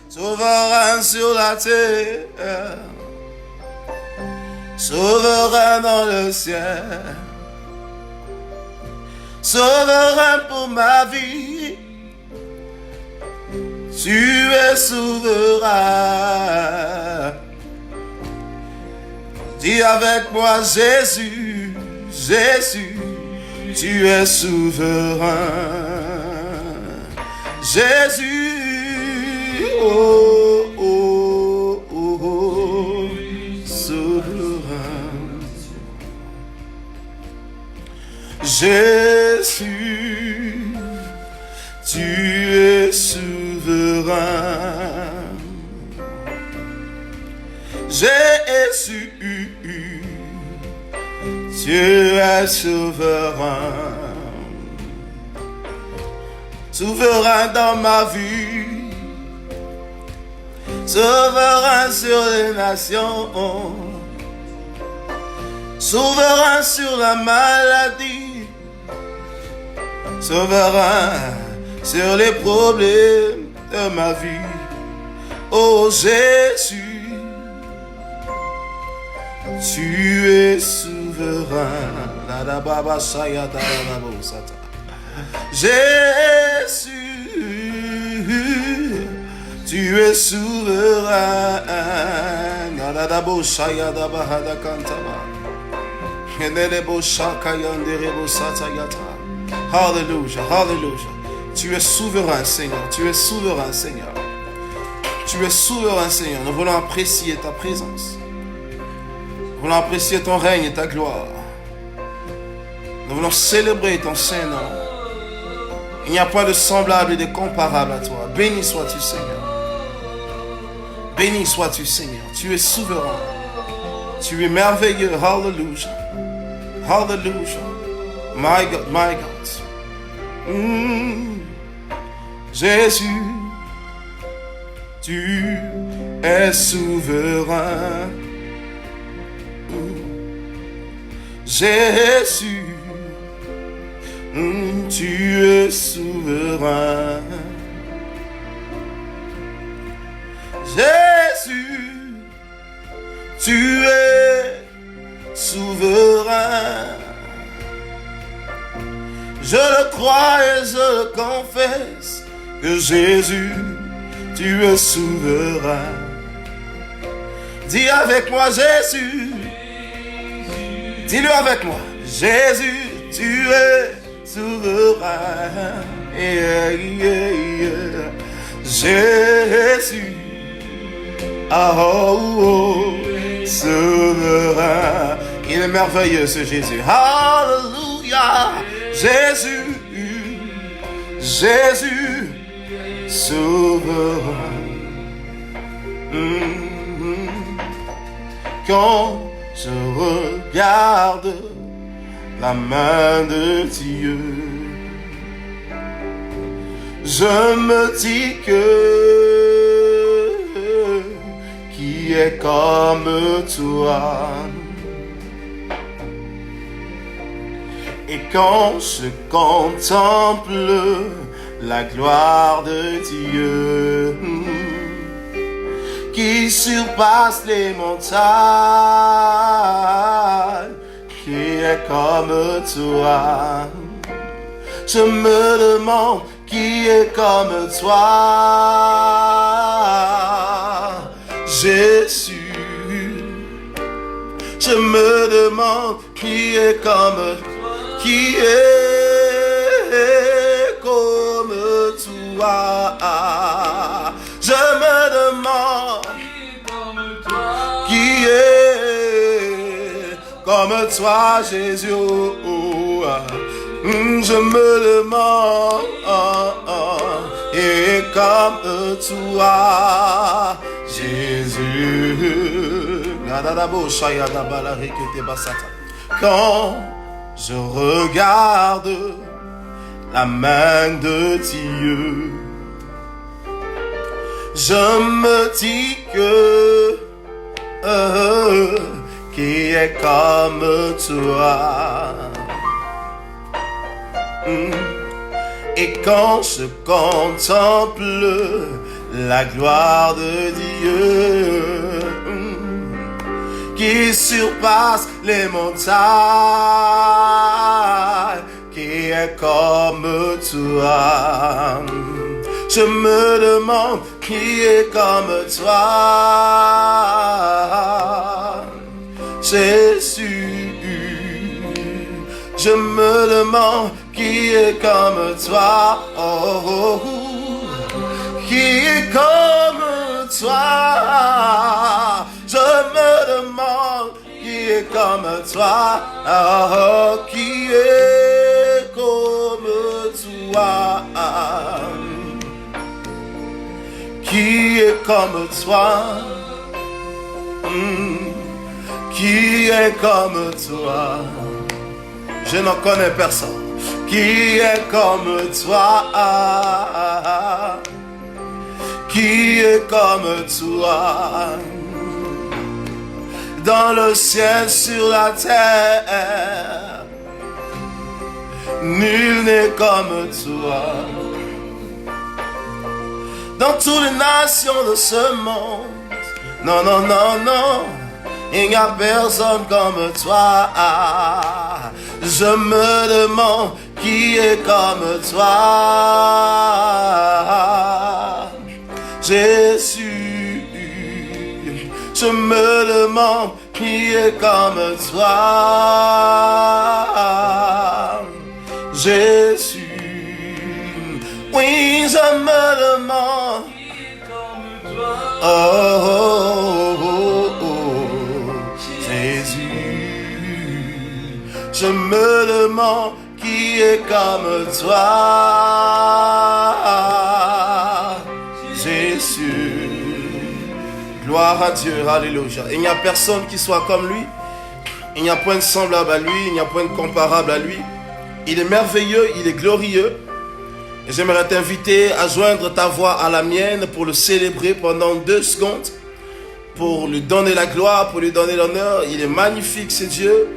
souverain sur la terre, souverain dans le ciel, souverain pour ma vie. Tu es souverain. Dis avec moi Jésus, Jésus, tu es souverain. Jésus, oh, oh, oh, oh, souverain. Jésus, tu es souverain. Jésus, tu es souverain. Souverain dans ma vie, souverain sur les nations, souverain sur la maladie, souverain sur les problèmes de ma vie. Oh Jésus, tu es souverain. Jésus, tu es souverain. Hallelujah, hallelujah. Tu es souverain, Seigneur. Tu es souverain, Seigneur. Tu es souverain, Seigneur. Nous voulons apprécier ta présence. Nous voulons apprécier ton règne et ta gloire. Nous voulons célébrer ton Saint-Nom. Il n'y a pas de semblable et de comparable à toi. Béni sois-tu, Seigneur. Béni sois-tu, Seigneur. Tu es souverain. Tu es merveilleux. Hallelujah. Hallelujah. My God, my God. Jésus, tu es souverain. Jésus, tu es souverain. Jésus, tu es souverain. Je le crois et je le confesse que Jésus, tu es souverain. Dis avec moi Jésus. Dis-le avec moi. Jésus, tu es souverain. Yeah, yeah, yeah. Jésus, oh, oh, souverain. Il est merveilleux ce Jésus. Hallelujah. Jésus, Jésus, souverain. Quand je regarde la main de Dieu, je me dis que qui est comme toi. Et quand je contemple la gloire de Dieu qui surpasse les montagnes, qui est comme toi, je me demande qui est comme toi, Jésus. Je me demande qui est comme toi. Qui est comme toi? Je me demande qui est comme toi, Jésus. Je me demande et comme toi, Jésus. Quand je regarde la main de Dieu, je me dis que qui est comme toi. Et quand je contemple la gloire de Dieu qui surpasse les montagnes, qui est comme toi. Je me demande qui est comme toi, Jésus. Je me demande qui est comme toi, oh, oh, oh. Qui est comme toi. Je me demande qui est comme toi, oh, qui est comme toi. Qui est comme toi, qui est comme toi. Je n'en connais personne. Qui est comme toi, qui est comme toi. Dans le ciel, sur la terre, nul n'est comme toi. Dans toutes les nations de ce monde, non, non, non, non, il n'y a personne comme toi. Je me demande qui est comme toi, Jésus. Je me demande qui est comme toi, Jésus. Oui, je me demande. Oh, oh, oh, oh, Jésus. Je me demande qui est comme toi, Jésus. Gloire à Dieu, alléluia. Il n'y a personne qui soit comme lui. Il n'y a point de semblable à lui. Il n'y a point de comparable à lui. Il est merveilleux, il est glorieux. Et j'aimerais t'inviter à joindre ta voix à la mienne pour le célébrer pendant 2 secondes. Pour lui donner la gloire, pour lui donner l'honneur. Il est magnifique, ce Dieu.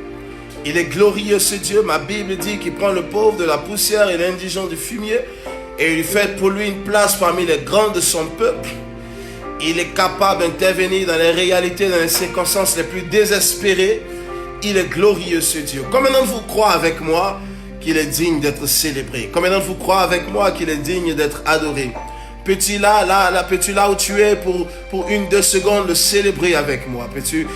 Il est glorieux, ce Dieu. Ma Bible dit qu'il prend le pauvre de la poussière et l'indigent du fumier. Et il fait pour lui une place parmi les grands de son peuple. Il est capable d'intervenir dans les réalités, dans les circonstances les plus désespérées. Il est glorieux, ce Dieu. Combien d'entre vous croient avec moi qu'il est digne d'être célébré? Combien d'entre vous croient avec moi qu'il est digne d'être adoré? Peux-tu là où tu es pour 1-2 secondes le célébrer avec moi? Peux-tu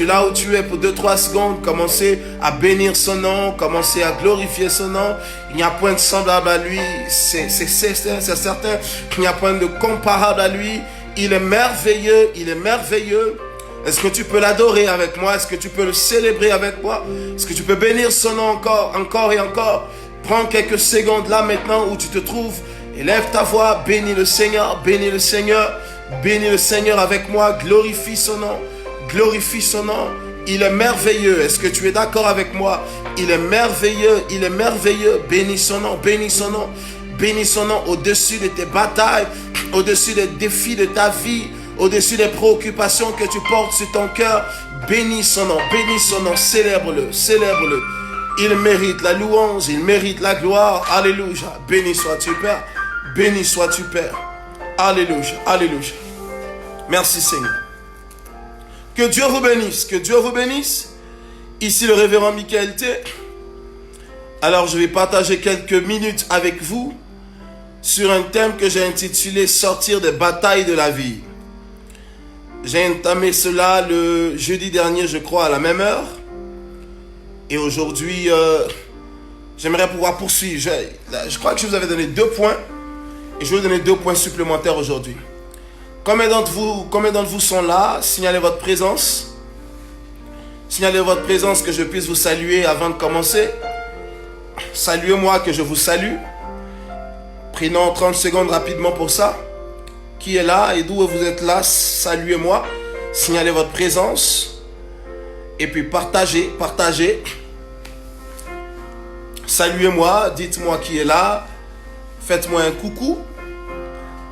là où tu es pour 2-3 secondes commencer à bénir son nom, commencer à glorifier son nom? Il n'y a point de semblable à lui, c'est certain qu'il n'y a point de comparable à lui. Il est merveilleux, il est merveilleux. Est-ce que tu peux l'adorer avec moi? Est-ce que tu peux le célébrer avec moi? Est-ce que tu peux bénir son nom encore et encore? Prends quelques secondes là maintenant où tu te trouves. Élève ta voix, bénis le Seigneur, bénis le Seigneur. Bénis le Seigneur avec moi, glorifie son nom. Glorifie son nom. Il est merveilleux. Est-ce que tu es d'accord avec moi? Il est merveilleux, il est merveilleux. Bénis son nom, bénis son nom. Bénis son nom au-dessus de tes batailles, au-dessus des défis de ta vie, au-dessus des préoccupations que tu portes sur ton cœur. Bénis son nom, célèbre-le, célèbre-le. Il mérite la louange, il mérite la gloire. Alléluia. Béni sois-tu, Père. Béni sois-tu, Père. Alléluia, alléluia. Merci, Seigneur. Que Dieu vous bénisse, que Dieu vous bénisse. Ici le révérend Michael T. Alors je vais partager quelques minutes avec vous sur un thème que j'ai intitulé « Sortir des batailles de la vie ». J'ai entamé cela le jeudi dernier, je crois, à la même heure. Et aujourd'hui, j'aimerais pouvoir poursuivre. Je crois que je vous avais donné 2 points. Et je vais vous donner 2 points supplémentaires aujourd'hui. Combien d'entre vous sont là? Signalez votre présence. Signalez votre présence, que je puisse vous saluer avant de commencer. Saluez-moi, que je vous salue. Prenons 30 secondes rapidement pour ça. Qui est là et d'où vous êtes là? Saluez-moi. Signalez votre présence. Et puis partagez. Saluez-moi. Dites-moi qui est là. Faites-moi un coucou.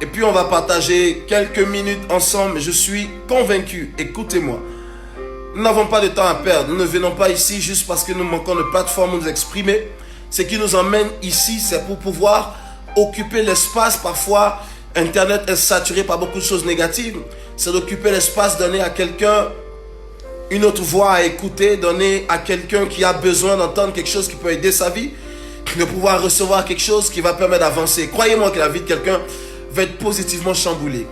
Et puis on va partager quelques minutes ensemble. Je suis convaincu. Écoutez-moi. Nous n'avons pas de temps à perdre. Nous ne venons pas ici juste parce que nous manquons de plateforme où nous exprimer. Ce qui nous emmène ici, c'est pour pouvoir occuper l'espace parfois Internet est saturé par beaucoup de choses négatives. C'est d'occuper l'espace, donner à quelqu'un une autre voix à écouter, donner à quelqu'un qui a besoin d'entendre quelque chose qui peut aider sa vie, de pouvoir recevoir quelque chose qui va permettre d'avancer. Croyez-moi que la vie de quelqu'un va être positivement chamboulée.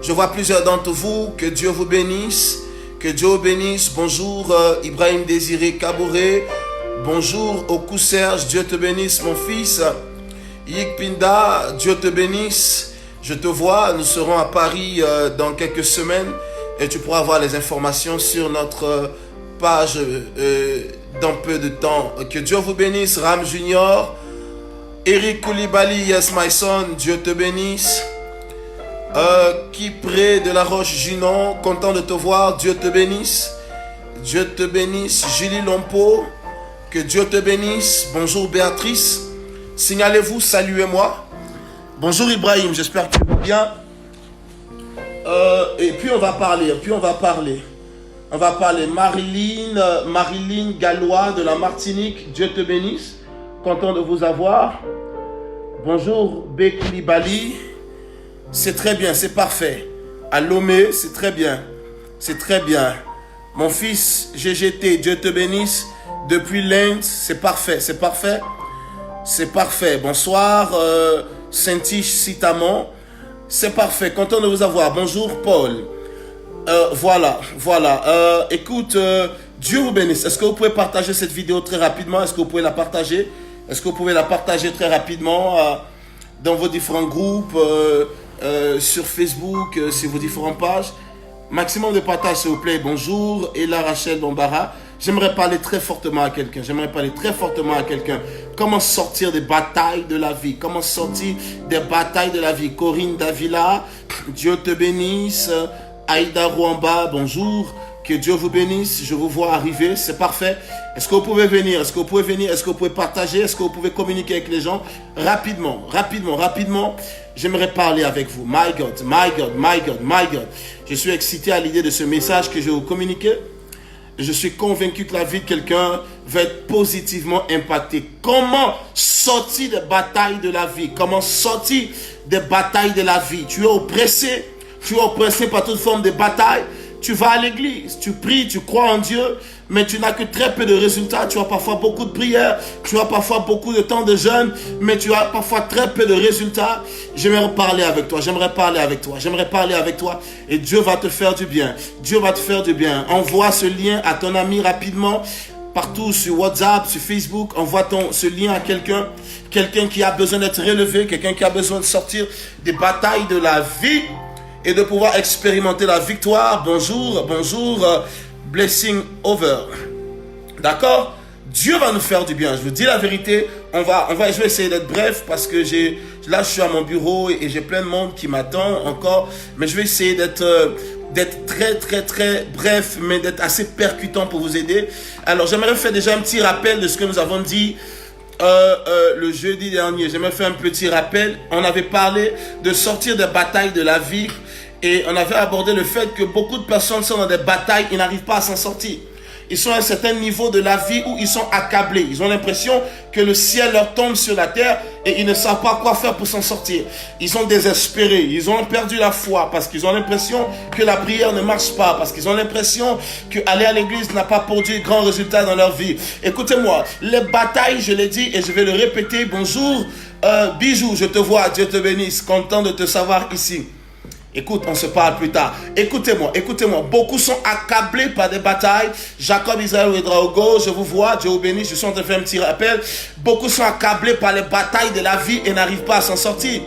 Je vois plusieurs d'entre vous, que Dieu vous bénisse, que Dieu vous bénisse. Bonjour Ibrahim Désiré Kabouré, bonjour Oku Serge, Dieu te bénisse mon fils. Yik Pinda, Dieu te bénisse. Je te vois, nous serons à Paris dans quelques semaines et tu pourras avoir les informations sur notre page dans peu de temps. Que Dieu vous bénisse, Ram Junior. Eric Koulibaly, yes my son, Dieu te bénisse. Kipré de la Roche Junon, content de te voir, Dieu te bénisse. Dieu te bénisse. Julie Lompo, que Dieu te bénisse. Bonjour Béatrice, signalez-vous, saluez-moi. Bonjour Ibrahim, j'espère que tu vas bien. Et puis on va parler, Marilyn Gallois de la Martinique, Dieu te bénisse, content de vous avoir. Bonjour Bekili Bali, c'est très bien, c'est parfait. À Lomé, c'est très bien, Mon fils GGT, Dieu te bénisse, depuis l'Inde, c'est parfait. Bonsoir Saint-Tiche Citamon, c'est parfait, content de vous avoir. Bonjour Paul. Voilà. Écoute, Dieu vous bénisse. Est-ce que vous pouvez partager cette vidéo très rapidement? Est-ce que vous pouvez la partager? Très rapidement dans vos différents groupes, sur Facebook, sur vos différentes pages? Maximum de partage, s'il vous plaît. Bonjour, Ella Rachel Bombara. J'aimerais parler très fortement à quelqu'un. Comment sortir des batailles de la vie. Corinne Davila, Dieu te bénisse. Aïda Rwamba, bonjour. Que Dieu vous bénisse. Je vous vois arriver. C'est parfait. Est-ce que vous pouvez venir? Est-ce que vous pouvez partager? Est-ce que vous pouvez communiquer avec les gens? Rapidement. J'aimerais parler avec vous. My God. Je suis excité à l'idée de ce message que je vais vous communiquer. Je suis convaincu que la vie de quelqu'un va être positivement impactée. Comment sortir des batailles de la vie? Tu es oppressé par toute forme de bataille. Tu vas à l'église, tu pries, tu crois en Dieu, mais tu n'as que très peu de résultats. Tu as parfois beaucoup de prières, tu as parfois beaucoup de temps de jeûne, mais tu as parfois très peu de résultats. J'aimerais parler avec toi. Et Dieu va te faire du bien. Envoie ce lien à ton ami rapidement. Partout sur WhatsApp, sur Facebook, envoie ce lien à quelqu'un qui a besoin d'être relevé, quelqu'un qui a besoin de sortir des batailles de la vie et de pouvoir expérimenter la victoire. Bonjour, blessing over. D'accord? Dieu va nous faire du bien. Je vous dis la vérité. Je vais essayer d'être bref parce que là je suis à mon bureau et j'ai plein de monde qui m'attend encore. Mais je vais essayer d'être très bref, mais d'être assez percutant pour vous aider. Alors j'aimerais faire déjà un petit rappel de ce que nous avons dit le jeudi dernier. J'aimerais faire un petit rappel. On avait parlé de sortir des batailles de la vie et on avait abordé le fait que beaucoup de personnes sont dans des batailles, ils n'arrivent pas à s'en sortir. Ils sont à un certain niveau de la vie où ils sont accablés. Ils ont l'impression que le ciel leur tombe sur la terre et ils ne savent pas quoi faire pour s'en sortir. Ils sont désespérés. Ils ont perdu la foi parce qu'ils ont l'impression que la prière ne marche pas. Parce qu'ils ont l'impression qu'aller à l'église n'a pas produit grand résultat dans leur vie. Écoutez-moi, les batailles, je l'ai dit et je vais le répéter. Bonjour, Bijou, je te vois, Dieu te bénisse. Content de te savoir ici. Écoute, on se parle plus tard. Écoutez-moi. Beaucoup sont accablés par des batailles. Jacob, Israël et Draogo, je vous vois, Dieu vous bénisse. Je suis en train de faire un petit rappel. Beaucoup sont accablés par les batailles de la vie et n'arrivent pas à s'en sortir.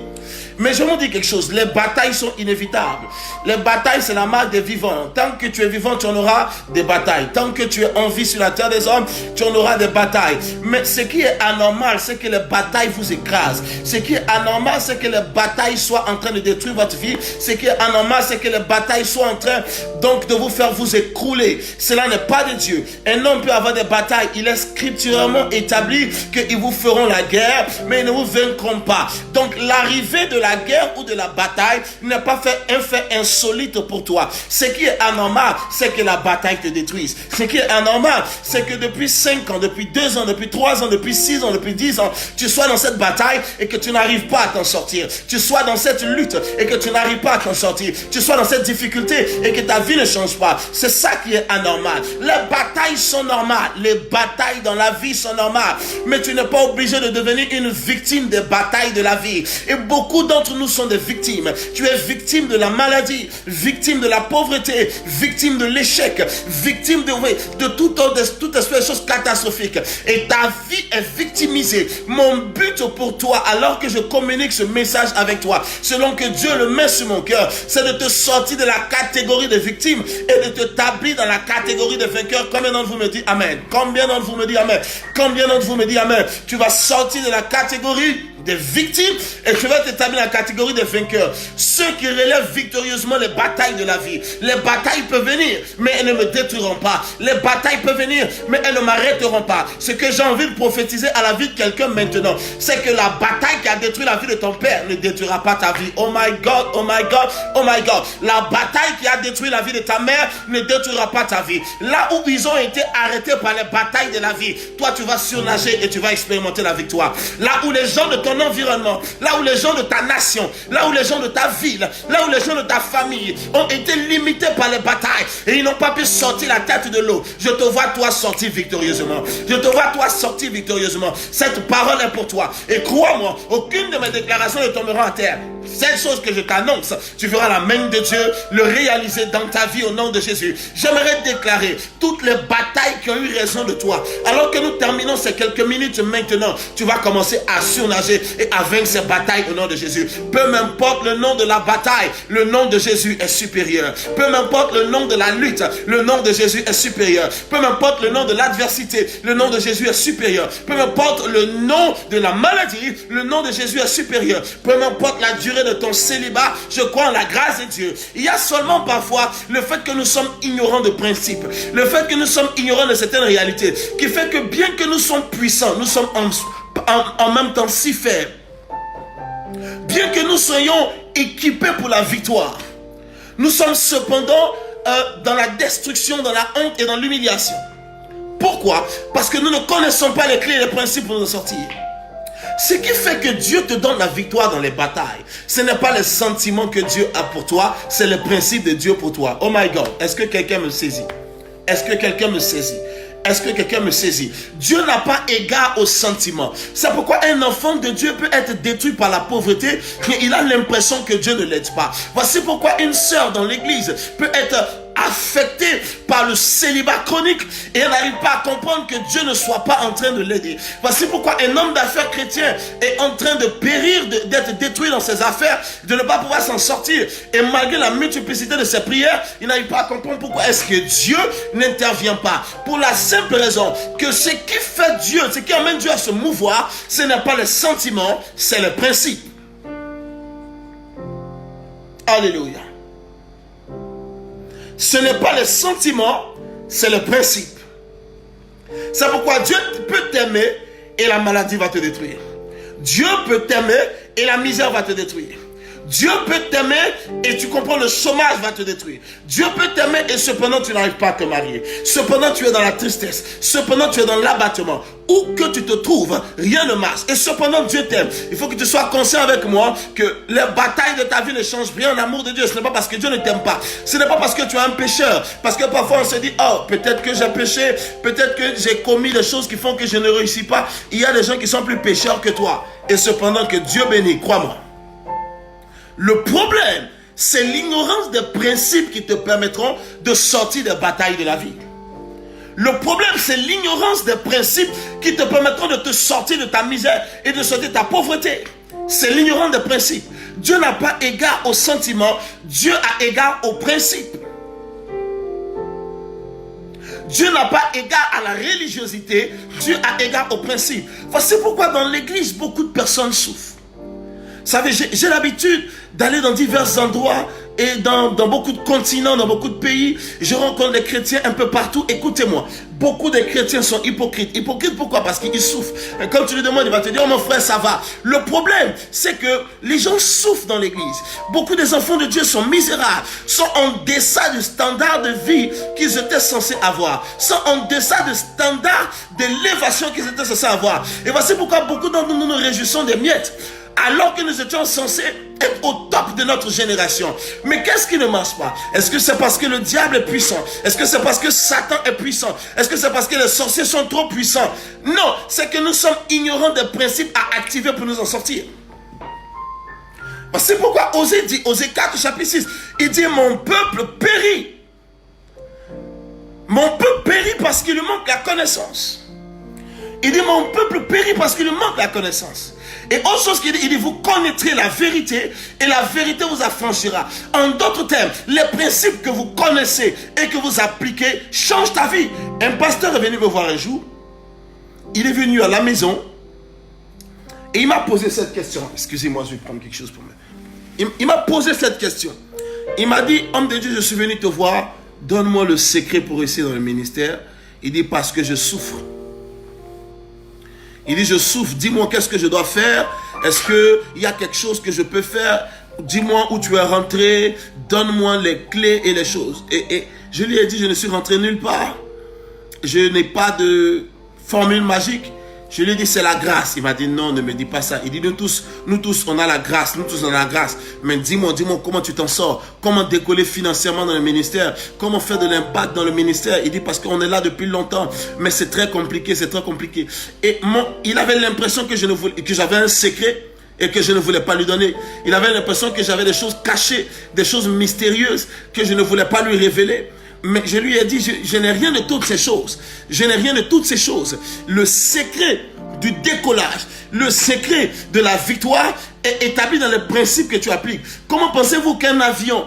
Mais je vous dis quelque chose, les batailles sont inévitables. Les batailles, c'est la marque des vivants. Tant que tu es vivant, tu en auras des batailles. Tant que tu es en vie sur la terre des hommes, tu en auras des batailles. Mais ce qui est anormal, c'est que les batailles vous écrasent. Ce qui est anormal, c'est que les batailles soient en train de détruire votre vie. Ce qui est anormal, c'est que les batailles soient en train donc de vous faire vous écrouler. Cela n'est pas de Dieu. Un homme peut avoir des batailles. Il est scripturalement établi qu'ils vous feront la guerre, mais ils ne vous vaincront pas. Donc l'arrivée de la guerre ou de la bataille n'est pas un fait insolite pour toi. Ce qui est anormal, c'est que la bataille te détruise. Ce qui est anormal, c'est que depuis 5 ans, depuis 2 ans, depuis 3 ans, depuis 6 ans, depuis 10 ans, tu sois dans cette bataille et que tu n'arrives pas à t'en sortir. Tu sois dans cette lutte et que tu n'arrives pas à t'en sortir. Tu sois dans cette difficulté et que ta vie ne change pas. C'est ça qui est anormal. Les batailles sont normales. Les batailles dans la vie sont normales. Mais tu n'es pas obligé de devenir une victime des batailles de la vie. Et beaucoup d'entre nous sont des victimes. Tu es victime de la maladie, victime de la pauvreté, victime de l'échec, victime de toute espèce de choses catastrophiques. Et ta vie est victimisée. Mon but pour toi, alors que je communique ce message avec toi, selon que Dieu le met sur mon cœur, c'est de te sortir de la catégorie des victimes et de te t'habiller dans la catégorie des vainqueurs. Combien d'entre vous me dit Amen? Combien d'entre vous me dit Amen? Combien d'entre vous me dit Amen? Tu vas sortir de la catégorie des victimes et tu vas t'établir dans la catégorie des vainqueurs. Ceux qui relèvent victorieusement les batailles de la vie. Les batailles peuvent venir, mais elles ne me détruiront pas. Les batailles peuvent venir, mais elles ne m'arrêteront pas. Ce que j'ai envie de prophétiser à la vie de quelqu'un maintenant, c'est que la bataille qui a détruit la vie de ton père ne détruira pas ta vie. Oh my God, oh my God, oh my God. La bataille qui a détruit la vie de ta mère ne détruira pas ta vie. Là où ils ont été arrêtés par les batailles de la vie, toi tu vas surnager et tu vas expérimenter la victoire. Là où les gens de ton environnement, là où les gens de ta nation, là où les gens de ta ville, là où les gens de ta famille ont été limités par les batailles et ils n'ont pas pu sortir la tête de l'eau, je te vois toi sortir victorieusement. Je te vois toi sortir victorieusement. Cette parole est pour toi. Et crois-moi, aucune de mes déclarations ne tombera à terre. Cette chose que je t'annonce, tu verras la main de Dieu le réaliser dans ta vie au nom de Jésus. J'aimerais déclarer toutes les batailles qui ont eu raison de toi. Alors que nous terminons ces quelques minutes maintenant, tu vas commencer à surnager et à vaincre ces batailles au nom de Jésus. Peu m'importe le nom de la bataille, le nom de Jésus est supérieur. Peu m'importe le nom de la lutte, le nom de Jésus est supérieur. Peu m'importe le nom de l'adversité, le nom de Jésus est supérieur. Peu m'importe le nom de la maladie, le nom de Jésus est supérieur. Peu m'importe la durée de ton célibat, je crois en la grâce de Dieu. Il y a seulement parfois le fait que nous sommes ignorants de principes, le fait que nous sommes ignorants de certaines réalités, qui fait que bien que nous sommes puissants, nous sommes en même temps si faibles. Bien que nous soyons équipés pour la victoire, nous sommes cependant dans la destruction, dans la honte et dans l'humiliation. Pourquoi? Parce que nous ne connaissons pas les clés et les principes pour nous sortir. Ce qui fait que Dieu te donne la victoire dans les batailles, ce n'est pas les sentiments que Dieu a pour toi, c'est le principe de Dieu pour toi. Oh my God, est-ce que quelqu'un me saisit? Est-ce que quelqu'un me saisit? Est-ce que quelqu'un me saisit? Dieu n'a pas égard aux sentiments. C'est pourquoi un enfant de Dieu peut être détruit par la pauvreté et il a l'impression que Dieu ne l'aide pas. Voici pourquoi une sœur dans l'église peut être affectée par le célibat chronique et elle n'arrive pas à comprendre que Dieu ne soit pas en train de l'aider. Voici pourquoi un homme d'affaires chrétien est en train de périr, d'être détruit dans ses affaires, de ne pas pouvoir s'en sortir. Et malgré la multiplicité de ses prières, il n'arrive pas à comprendre pourquoi est-ce que Dieu n'intervient pas. Pour la simple raison que ce qui fait Dieu, ce qui amène Dieu à se mouvoir, ce n'est pas les sentiments, c'est le principe. Alléluia. Ce n'est pas les sentiments, c'est le principe. C'est pourquoi Dieu peut t'aimer et la maladie va te détruire. Dieu peut t'aimer et la misère va te détruire. Dieu peut t'aimer et tu comprends, le chômage va te détruire. Dieu peut t'aimer et cependant tu n'arrives pas à te marier. Cependant tu es dans la tristesse. Cependant tu es dans l'abattement. Où que tu te trouves, rien ne marche. Et cependant Dieu t'aime. Il faut que tu sois conscient avec moi que les batailles de ta vie ne changent rien en amour de Dieu. Ce n'est pas parce que Dieu ne t'aime pas. Ce n'est pas parce que tu es un pécheur. Parce que parfois on se dit, oh, peut-être que j'ai péché. Peut-être que j'ai commis des choses qui font que je ne réussis pas. Il y a des gens qui sont plus pécheurs que toi. Et cependant que Dieu bénit, crois-moi. Le problème, c'est l'ignorance des principes qui te permettront de sortir des batailles de la vie. Le problème, c'est l'ignorance des principes qui te permettront de te sortir de ta misère et de sortir de ta pauvreté. C'est l'ignorance des principes. Dieu n'a pas égard aux sentiments, Dieu a égard aux principes. Dieu n'a pas égard à la religiosité, Dieu a égard aux principes. Voici pourquoi dans l'église, beaucoup de personnes souffrent. Vous savez, j'ai l'habitude d'aller dans divers endroits et dans beaucoup de continents, dans beaucoup de pays, je rencontre des chrétiens un peu partout. Écoutez-moi, beaucoup de chrétiens sont hypocrites. Hypocrites pourquoi? Parce qu'ils souffrent. Et quand tu lui demandes, il va te dire, oh mon frère, ça va. Le problème, c'est que les gens souffrent dans l'église. Beaucoup des enfants de Dieu sont misérables, sont en deçà du standard de vie qu'ils étaient censés avoir, sont en deçà du standard d'élévation qu'ils étaient censés avoir. Et voici pourquoi beaucoup d'entre nous nous réjouissons des miettes, alors que nous étions censés être au top de notre génération. Mais qu'est-ce qui ne marche pas? Est-ce que c'est parce que le diable est puissant? Est-ce que c'est parce que Satan est puissant? Est-ce que c'est parce que les sorciers sont trop puissants? Non, c'est que nous sommes ignorants des principes à activer pour nous en sortir. C'est pourquoi Osée dit, Osée 4, chapitre 6, il dit, mon peuple périt. Mon peuple périt parce qu'il lui manque la connaissance. Il dit, mon peuple périt parce qu'il lui manque la connaissance. Et autre chose qu'il dit, il dit, vous connaîtrez la vérité et la vérité vous affranchira. En d'autres termes, les principes que vous connaissez et que vous appliquez changent ta vie. Un pasteur est venu me voir un jour. Il est venu à la maison et il m'a posé cette question. Excusez-moi, je vais prendre quelque chose pour moi. Il m'a posé cette question. Il m'a dit, homme de Dieu, je suis venu te voir. Donne-moi le secret pour réussir dans le ministère. Il dit, parce que je souffre. Il dit, je souffre, dis-moi qu'est-ce que je dois faire. Est-ce qu'il y a quelque chose que je peux faire? Dis-moi où tu es rentré. Donne-moi les clés et les choses. Et je lui ai dit, je ne suis rentré nulle part. Je n'ai pas de formule magique. Je lui ai dit, c'est la grâce. Il m'a dit, non, ne me dis pas ça. Il dit, nous tous, on a la grâce. Nous tous, on a la grâce. Mais dis-moi comment tu t'en sors. Comment décoller financièrement dans le ministère. Comment faire de l'impact dans le ministère. Il dit, parce qu'on est là depuis longtemps. Mais c'est très compliqué, c'est très compliqué. Et il avait l'impression que j'avais un secret et que je ne voulais pas lui donner. Il avait l'impression que j'avais des choses cachées, des choses mystérieuses que je ne voulais pas lui révéler. Mais je lui ai dit, je n'ai rien de toutes ces choses. Je n'ai rien de toutes ces choses. Le secret du décollage, le secret de la victoire est établi dans les principes que tu appliques. Comment pensez-vous qu'un avion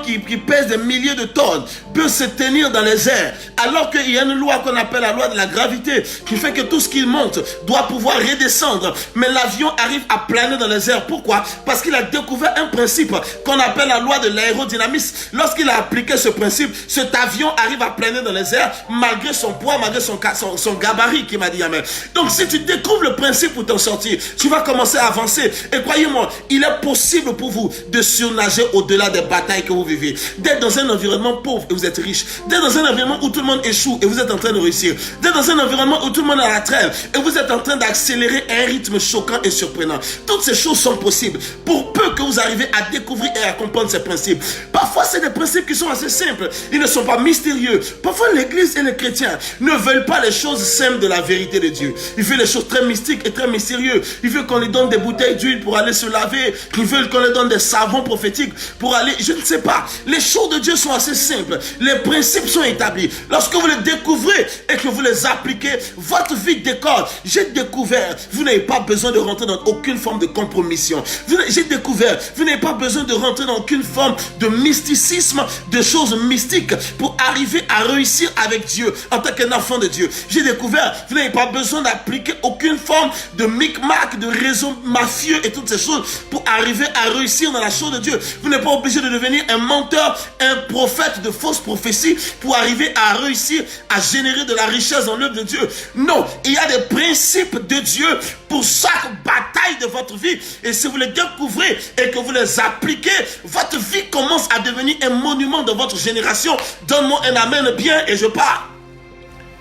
qui pèse des milliers de tonnes peut se tenir dans les airs alors qu'il y a une loi qu'on appelle la loi de la gravité qui fait que tout ce qui monte doit pouvoir redescendre, mais l'avion arrive à planer dans les airs. Pourquoi? Parce qu'il a découvert un principe qu'on appelle la loi de l'aérodynamisme. Lorsqu'il a appliqué ce principe, cet avion arrive à planer dans les airs malgré son poids, malgré son gabarit, qui m'a dit amen. Donc si tu découvres le principe pour t'en sortir, tu vas commencer à avancer. Et croyez-moi, il est possible pour vous de surnager au-delà des batailles que vous vivez. D'être dans un environnement pauvre et vous êtes riche. D'être dans un environnement où tout le monde échoue et vous êtes en train de réussir. D'être dans un environnement où tout le monde est à la trêve et vous êtes en train d'accélérer un rythme choquant et surprenant. Toutes ces choses sont possibles pour peu que vous arrivez à découvrir et à comprendre ces principes. Parfois, c'est des principes qui sont assez simples. Ils ne sont pas mystérieux. Parfois, l'Église et les chrétiens ne veulent pas les choses simples de la vérité de Dieu. Ils veulent les choses très mystiques et très mystérieuses. Ils veulent qu'on les donne des bouteilles d'huile pour aller se laver. Ils veulent qu'on leur donne des savons prophétiques pour aller, je ne sais pas. Les choses de Dieu sont assez simples. Les principes sont établis. Lorsque vous les découvrez et que vous les appliquez, votre vie décolle. J'ai découvert, vous n'avez pas besoin de rentrer dans aucune forme de compromission. J'ai découvert, vous n'avez pas besoin de rentrer dans aucune forme de mysticisme, de choses mystiques pour arriver à réussir avec Dieu en tant qu'un enfant de Dieu. J'ai découvert, vous n'avez pas besoin d'appliquer aucune forme de micmac, de réseau mafieux et toutes ces choses pour arriver à réussir dans la chose de Dieu. Vous n'êtes pas obligé de devenir un menteur, un prophète de fausses prophéties pour arriver à réussir à générer de la richesse dans l'œuvre de Dieu. Non, il y a des principes de Dieu pour chaque bataille de votre vie. Et si vous les découvrez et que vous les appliquez, votre vie commence à devenir un monument de votre génération. Donne-moi un amen bien et je pars.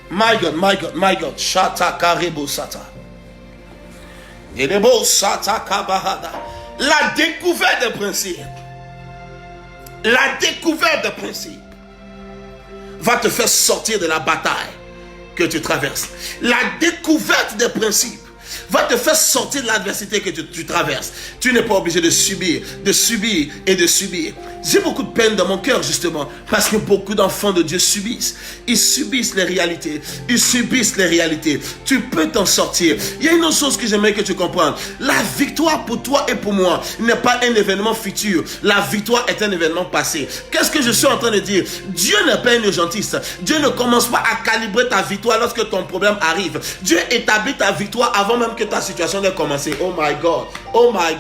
My God, my God, my God. Shata karebo sata. Yelebo sata kabahada. La découverte des principes. La découverte des principes va te faire sortir de la bataille que tu traverses. La découverte des principes va te faire sortir de l'adversité que tu traverses. Tu n'es pas obligé de subir et de subir. J'ai beaucoup de peine dans mon cœur justement parce que beaucoup d'enfants de Dieu subissent. Ils subissent les réalités. Ils subissent les réalités. Tu peux t'en sortir. Il y a une autre chose que j'aimerais que tu comprennes. La victoire pour toi et pour moi n'est pas un événement futur. La victoire est un événement passé. Qu'est-ce que je suis en train de dire? Dieu n'est pas un urgentiste. Dieu ne commence pas à calibrer ta victoire lorsque ton problème arrive. Dieu établit ta victoire avant même que ta situation n'ait commencé. Oh my God. Oh my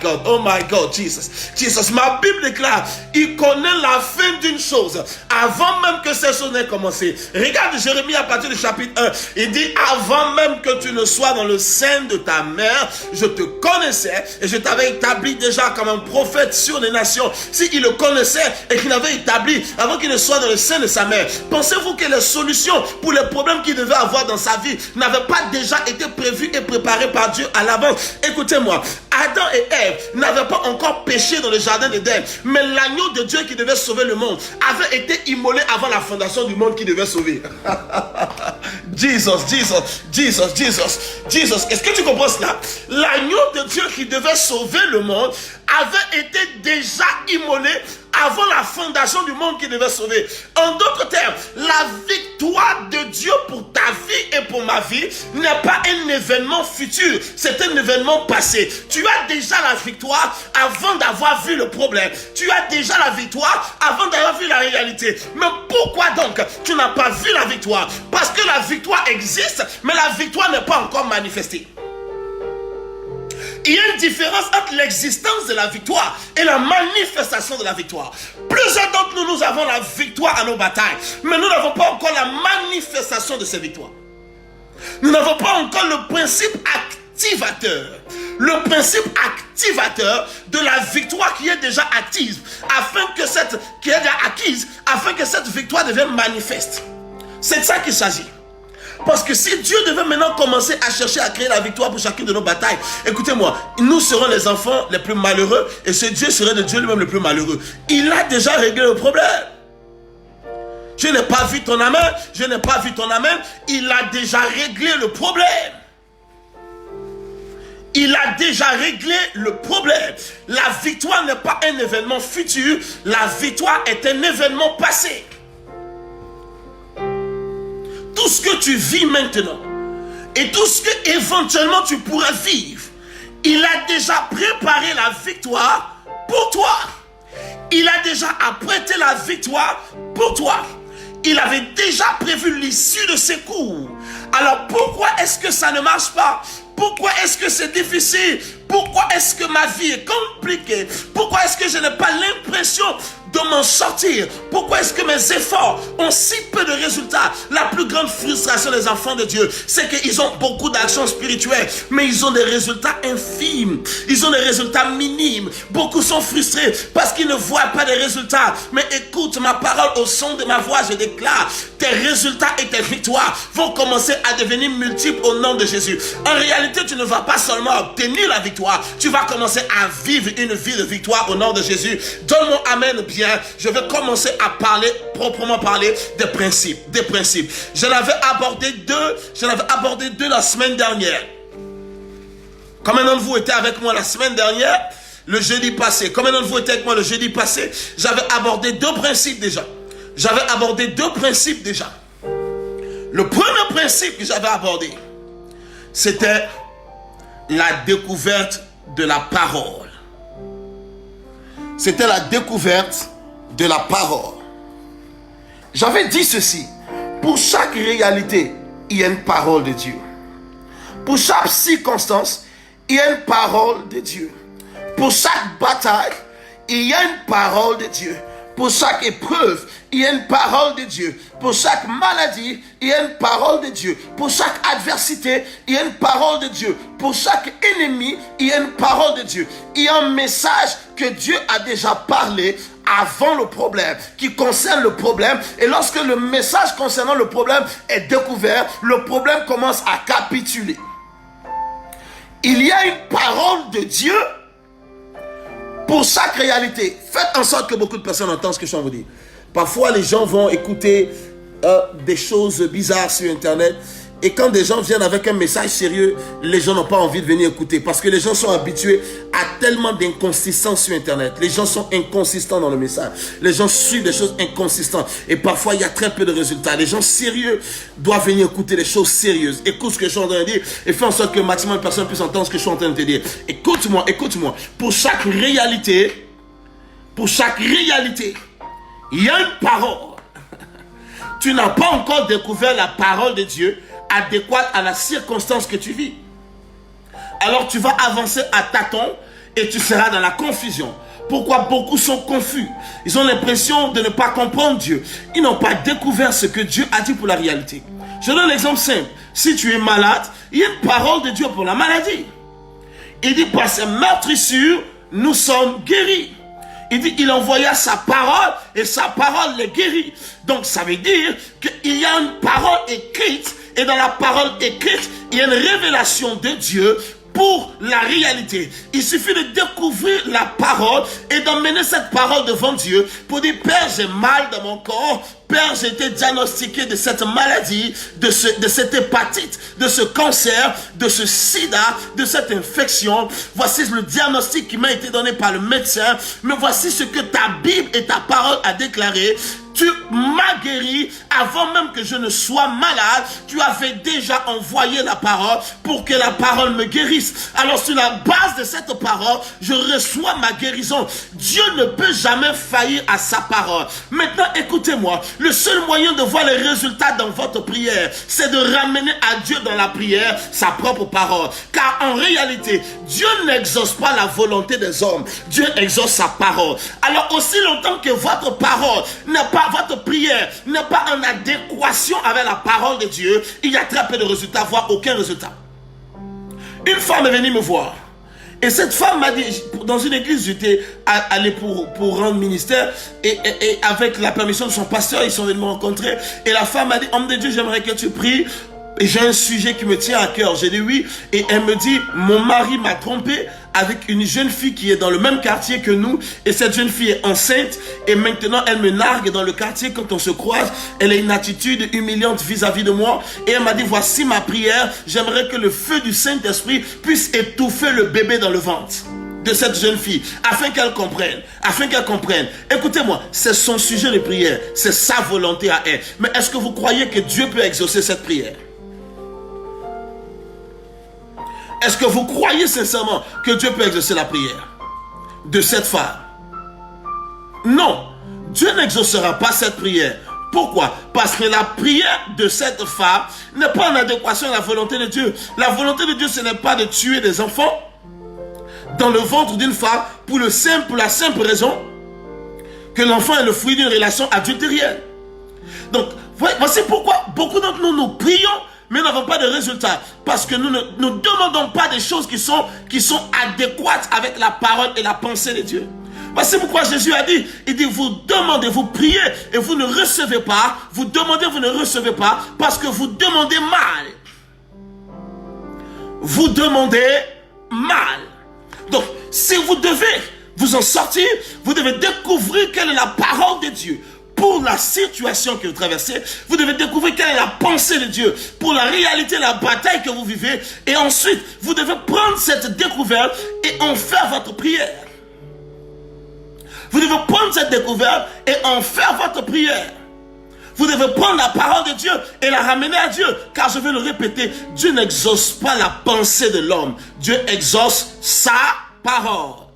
God, Jesus. Ma Bible déclare, il connaît la fin d'une chose avant même que cette chose n'ait commencé. Regarde Jérémie à partir du chapitre 1. Il dit, avant même que tu ne sois dans le sein de ta mère, je te connaissais et je t'avais établi déjà comme un prophète sur les nations. S'il le connaissait et qu'il l'avait établi avant qu'il ne soit dans le sein de sa mère, pensez-vous que les solutions pour les problèmes qu'il devait avoir dans sa vie n'avaient pas déjà été prévues et préparées par Dieu à l'avance? Écoutez-moi, Adam et Ève n'avaient pas encore péché dans le jardin d'Éden, mais l'agneau de Dieu qui devait sauver le monde avait été immolé avant la fondation du monde qui devait sauver. Jesus. Est-ce que tu comprends cela? L'agneau de Dieu qui devait sauver le monde avait été déjà immolé avant la fondation du monde qui devait sauver. En d'autres termes, la victoire de Dieu pour ta vie et pour ma vie n'est pas un événement futur, c'est un événement passé. Tu as déjà la victoire avant d'avoir vu le problème. Tu as déjà la victoire avant d'avoir vu la réalité. Mais pourquoi donc tu n'as pas vu la victoire? Parce que la victoire existe, mais la victoire n'est pas encore manifestée. Il y a une différence entre l'existence de la victoire et la manifestation de la victoire. Plusieurs d'entre nous, nous avons la victoire à nos batailles, mais nous n'avons pas encore la manifestation de ces victoires. Nous n'avons pas encore le principe activateur. Le principe activateur de la victoire qui est déjà acquise, afin que cette victoire devienne manifeste. C'est de ça qu'il s'agit. Parce que si Dieu devait maintenant commencer à chercher à créer la victoire pour chacune de nos batailles, écoutez-moi, nous serons les enfants les plus malheureux et ce Dieu serait de Dieu lui-même le plus malheureux. Il a déjà réglé le problème. Je n'ai pas vu ton amen, il a déjà réglé le problème. Il a déjà réglé le problème. La victoire n'est pas un événement futur, la victoire est un événement passé. Tout ce que tu vis maintenant et tout ce que éventuellement tu pourrais vivre, il a déjà préparé la victoire pour toi. Il a déjà apprêté la victoire pour toi. Il avait déjà prévu l'issue de ses cours. Alors pourquoi est-ce que ça ne marche pas? Pourquoi est-ce que c'est difficile? Pourquoi est-ce que ma vie est compliquée? Pourquoi est-ce que je n'ai pas l'impression de m'en sortir? Pourquoi est-ce que mes efforts ont si peu de résultats? La plus grande frustration des enfants de Dieu, c'est qu'ils ont beaucoup d'actions spirituelles, mais ils ont des résultats infimes. Ils ont des résultats minimes. Beaucoup sont frustrés parce qu'ils ne voient pas de résultats. Mais écoute ma parole au son de ma voix, je déclare, tes résultats et tes victoires vont commencer à devenir multiples au nom de Jésus. En réalité, tu ne vas pas seulement obtenir la victoire, tu vas commencer à vivre une vie de victoire au nom de Jésus. Donne-moi amen bien. Je vais commencer à parler, proprement parler des principes. J'en avais abordé deux la semaine dernière. Combien d'entre vous étaient avec moi la semaine dernière? Le jeudi passé. Combien d'entre vous étaient avec moi le jeudi passé? J'avais abordé deux principes déjà. Le premier principe que j'avais abordé, c'était la découverte de la parole. C'était la découverte de la parole. J'avais dit ceci: pour chaque réalité, il y a une parole de Dieu. Pour chaque circonstance, il y a une parole de Dieu. Pour chaque bataille, il y a une parole de Dieu. Pour chaque épreuve, il y a une parole de Dieu. Pour chaque maladie, il y a une parole de Dieu. Pour chaque adversité, il y a une parole de Dieu. Pour chaque ennemi, il y a une parole de Dieu. Il y a un message que Dieu a déjà parlé avant le problème, qui concerne le problème. Et lorsque le message concernant le problème est découvert, le problème commence à capituler. Il y a une parole de Dieu pour chaque réalité. Faites en sorte que beaucoup de personnes entendent ce que je suis en train de vous dire. Parfois, les gens vont écouter des choses bizarres sur Internet. Et quand des gens viennent avec un message sérieux, les gens n'ont pas envie de venir écouter. Parce que les gens sont habitués à tellement d'inconsistance sur Internet. Les gens sont inconsistants dans le message. Les gens suivent des choses inconsistantes. Et parfois, il y a très peu de résultats. Les gens sérieux doivent venir écouter des choses sérieuses. Écoute ce que je suis en train de dire et fais en sorte que le maximum de personnes puissent entendre ce que je suis en train de te dire. Écoute-moi. Pour chaque réalité, il y a une parole. Tu n'as pas encore découvert la parole de Dieu adéquate à la circonstance que tu vis. Alors tu vas avancer à tâtons et tu seras dans la confusion. Pourquoi beaucoup sont confus? Ils ont l'impression de ne pas comprendre Dieu. Ils n'ont pas découvert ce que Dieu a dit pour la réalité. Je donne l'exemple simple. Si tu es malade, il y a une parole de Dieu pour la maladie. Il dit, par ses meurtrissures, nous sommes guéris. Il dit, il envoya sa parole et sa parole les guérit. Donc, ça veut dire qu'il y a une parole écrite et dans la parole écrite, il y a une révélation de Dieu pour la réalité. Il suffit de découvrir la parole et d'emmener cette parole devant Dieu pour dire, Père, j'ai mal dans mon corps. Père, j'ai été diagnostiqué de cette maladie, de cette hépatite, de ce cancer, de ce sida, de cette infection. Voici le diagnostic qui m'a été donné par le médecin. Mais voici ce que ta Bible et ta parole a déclaré. Tu m'as guéri avant même que je ne sois malade. Tu avais déjà envoyé la parole pour que la parole me guérisse. Alors sur la base de cette parole, je reçois ma guérison. Dieu ne peut jamais faillir à sa parole. Maintenant, écoutez-moi. Le seul moyen de voir les résultats dans votre prière, c'est de ramener à Dieu dans la prière sa propre parole. Car en réalité, Dieu n'exauce pas la volonté des hommes. Dieu exauce sa parole. Alors aussi longtemps que votre parole n'est pas, votre prière n'est pas en adéquation avec la parole de Dieu, il y a très peu de résultats, voire aucun résultat. Une femme est venue me voir. Et cette femme m'a dit, dans une église, j'étais allé pour rendre ministère, et avec la permission de son pasteur, ils sont venus me rencontrer, et la femme m'a dit, homme de Dieu, j'aimerais que tu pries, et j'ai un sujet qui me tient à cœur. J'ai dit oui, et elle me dit, mon mari m'a trompé avec une jeune fille qui est dans le même quartier que nous, et cette jeune fille est enceinte, et maintenant elle me nargue dans le quartier quand on se croise. Elle a une attitude humiliante vis-à-vis de moi, et elle m'a dit, voici ma prière, j'aimerais que le feu du Saint-Esprit puisse étouffer le bébé dans le ventre de cette jeune fille, afin qu'elle comprenne. Écoutez-moi, c'est son sujet de prière, c'est sa volonté à elle. Mais est-ce que vous croyez que Dieu peut exaucer cette prière? Est-ce que vous croyez sincèrement que Dieu peut exaucer la prière de cette femme? Non, Dieu n'exaucera pas cette prière. Pourquoi? Parce que la prière de cette femme n'est pas en adéquation à la volonté de Dieu. La volonté de Dieu, ce n'est pas de tuer des enfants dans le ventre d'une femme pour la simple raison que l'enfant est le fruit d'une relation adultérienne. Donc, voici pourquoi beaucoup d'entre nous prions, mais nous n'avons pas de résultats. Parce que nous ne demandons pas des choses qui sont adéquates avec la parole et la pensée de Dieu. Voici pourquoi Jésus a dit, il dit, vous demandez, vous priez et vous ne recevez pas. Vous demandez, vous ne recevez pas parce que vous demandez mal. Vous demandez mal. Donc, si vous devez vous en sortir, vous devez découvrir quelle est la parole de Dieu. Pour la situation que vous traversez, vous devez découvrir quelle est la pensée de Dieu pour la réalité, la bataille que vous vivez. Et ensuite, vous devez prendre cette découverte et en faire votre prière. Vous devez prendre cette découverte et en faire votre prière. Vous devez prendre la parole de Dieu et la ramener à Dieu. Car je vais le répéter, Dieu n'exauce pas la pensée de l'homme. Dieu exauce sa parole.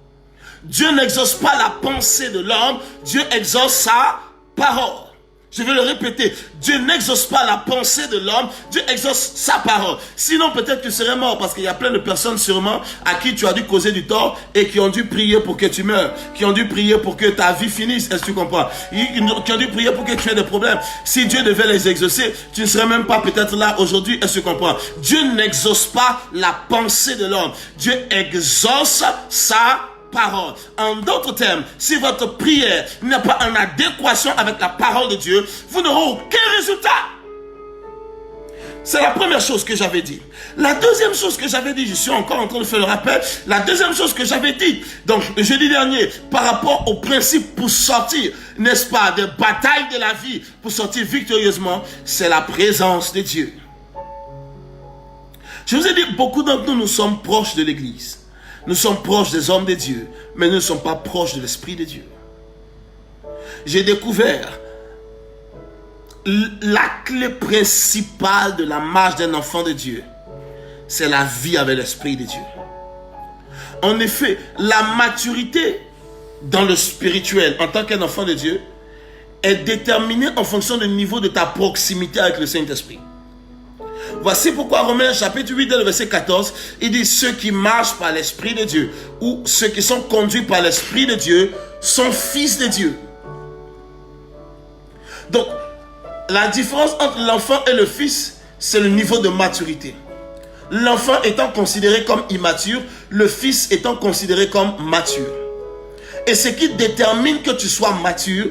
Dieu n'exauce pas la pensée de l'homme. Dieu exauce sa parole. Je vais le répéter. Dieu n'exauce pas la pensée de l'homme. Dieu exauce sa parole. Sinon, peut-être que tu serais mort parce qu'il y a plein de personnes sûrement à qui tu as dû causer du tort et qui ont dû prier pour que tu meurs. Qui ont dû prier pour que ta vie finisse. Est-ce que tu comprends? Qui ont dû prier pour que tu aies des problèmes. Si Dieu devait les exaucer, tu ne serais même pas peut-être là aujourd'hui. Est-ce que tu comprends? Dieu n'exauce pas la pensée de l'homme. Dieu exauce sa parole. En d'autres termes, si votre prière n'est pas en adéquation avec la parole de Dieu, vous n'aurez aucun résultat. C'est la première chose que j'avais dit. La deuxième chose que j'avais dit, je suis encore en train de faire le rappel, la deuxième chose que j'avais dit, donc le jeudi dernier, par rapport au principe pour sortir, n'est-ce pas, des batailles de la vie, pour sortir victorieusement, c'est la présence de Dieu. Je vous ai dit, beaucoup d'entre nous sommes proches de l'église. Nous sommes proches des hommes de Dieu, mais nous ne sommes pas proches de l'Esprit de Dieu. J'ai découvert la clé principale de la marche d'un enfant de Dieu. C'est la vie avec l'Esprit de Dieu. En effet, la maturité dans le spirituel en tant qu'un enfant de Dieu est déterminée en fonction du niveau de ta proximité avec le Saint-Esprit. Voici pourquoi Romains chapitre 8, le verset 14, il dit ceux qui marchent par l'Esprit de Dieu ou ceux qui sont conduits par l'Esprit de Dieu sont fils de Dieu. Donc, la différence entre l'enfant et le fils, c'est le niveau de maturité. L'enfant étant considéré comme immature, le fils étant considéré comme mature. Et ce qui détermine que tu sois mature,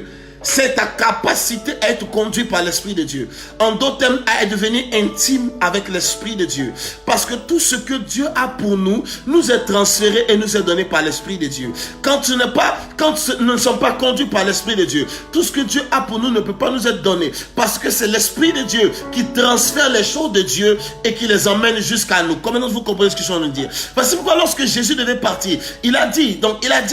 c'est ta capacité à être conduit par l'Esprit de Dieu. En d'autres termes, à devenir intime avec l'Esprit de Dieu. Parce que tout ce que Dieu a pour nous, nous est transféré et nous est donné par l'Esprit de Dieu. Quand nous ne sommes pas conduits par l'Esprit de Dieu, tout ce que Dieu a pour nous ne peut pas nous être donné. Parce que c'est l'Esprit de Dieu qui transfère les choses de Dieu et qui les emmène jusqu'à nous. Comment vous comprenez ce que je suis en train de dire? Parce que pourquoi lorsque Jésus devait partir, il a dit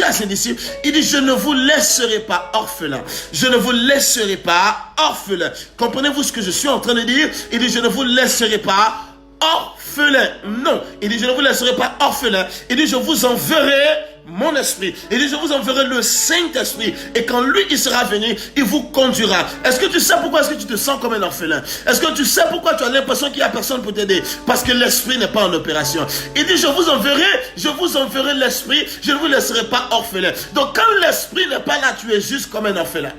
à ses disciples, il dit, je ne vous laisserai pas orphelins. Je ne vous laisserai pas orphelin. Comprenez-vous ce que je suis en train de dire? Il dit, je ne vous laisserai pas orphelin. Non, il dit, je ne vous laisserai pas orphelin. Il dit, je vous enverrai mon esprit. Il dit, je vous enverrai le Saint-Esprit. Et quand lui, il sera venu, il vous conduira. Est-ce que tu sais pourquoi est-ce que tu te sens comme un orphelin? Est-ce que tu sais pourquoi tu as l'impression qu'il n'y a personne pour t'aider? Parce que l'esprit n'est pas en opération. Il dit, je vous enverrai l'esprit. Je ne vous laisserai pas orphelin. Donc quand l'esprit n'est pas là, tu es juste comme un orphelin.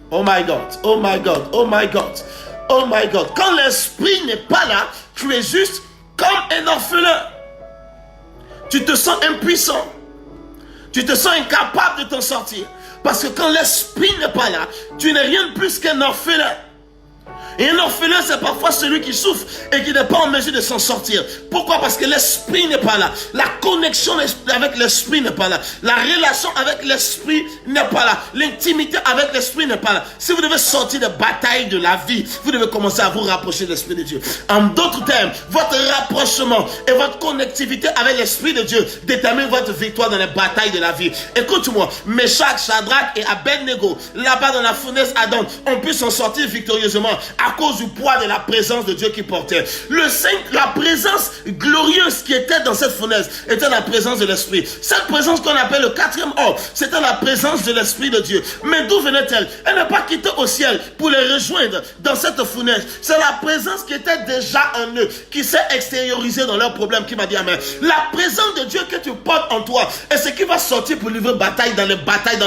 Oh my God, oh my God, oh my God, oh my God. Quand l'esprit n'est pas là, tu es juste comme un orphelin. Tu te sens impuissant. Tu te sens incapable de t'en sortir. Parce que quand l'esprit n'est pas là, tu n'es rien de plus qu'un orphelin. Et un orphelin, c'est parfois celui qui souffre et qui n'est pas en mesure de s'en sortir. Pourquoi? Parce que l'esprit n'est pas là. La connexion avec l'esprit n'est pas là. La relation avec l'esprit n'est pas là. L'intimité avec l'esprit n'est pas là. Si vous devez sortir des batailles de la vie, vous devez commencer à vous rapprocher de l'esprit de Dieu. En d'autres termes, votre rapprochement et votre connectivité avec l'esprit de Dieu détermine votre victoire dans les batailles de la vie. Écoute-moi, Meshach, Shadrach et Abednego, là-bas dans la fournaise ardente, ont pu s'en sortir victorieusement à cause du poids de la présence de Dieu qui portait. La présence glorieuse qui était dans cette fournaise était la présence de l'Esprit. Cette présence qu'on appelle le quatrième or, c'était la présence de l'Esprit de Dieu. Mais d'où venait-elle? Elle n'a pas quitté au ciel pour les rejoindre dans cette fournaise. C'est la présence qui était déjà en eux, qui s'est extériorisée dans leurs problèmes, qui m'a dit amen. La présence de Dieu que tu portes en toi est ce qui va sortir pour livrer bataille, dans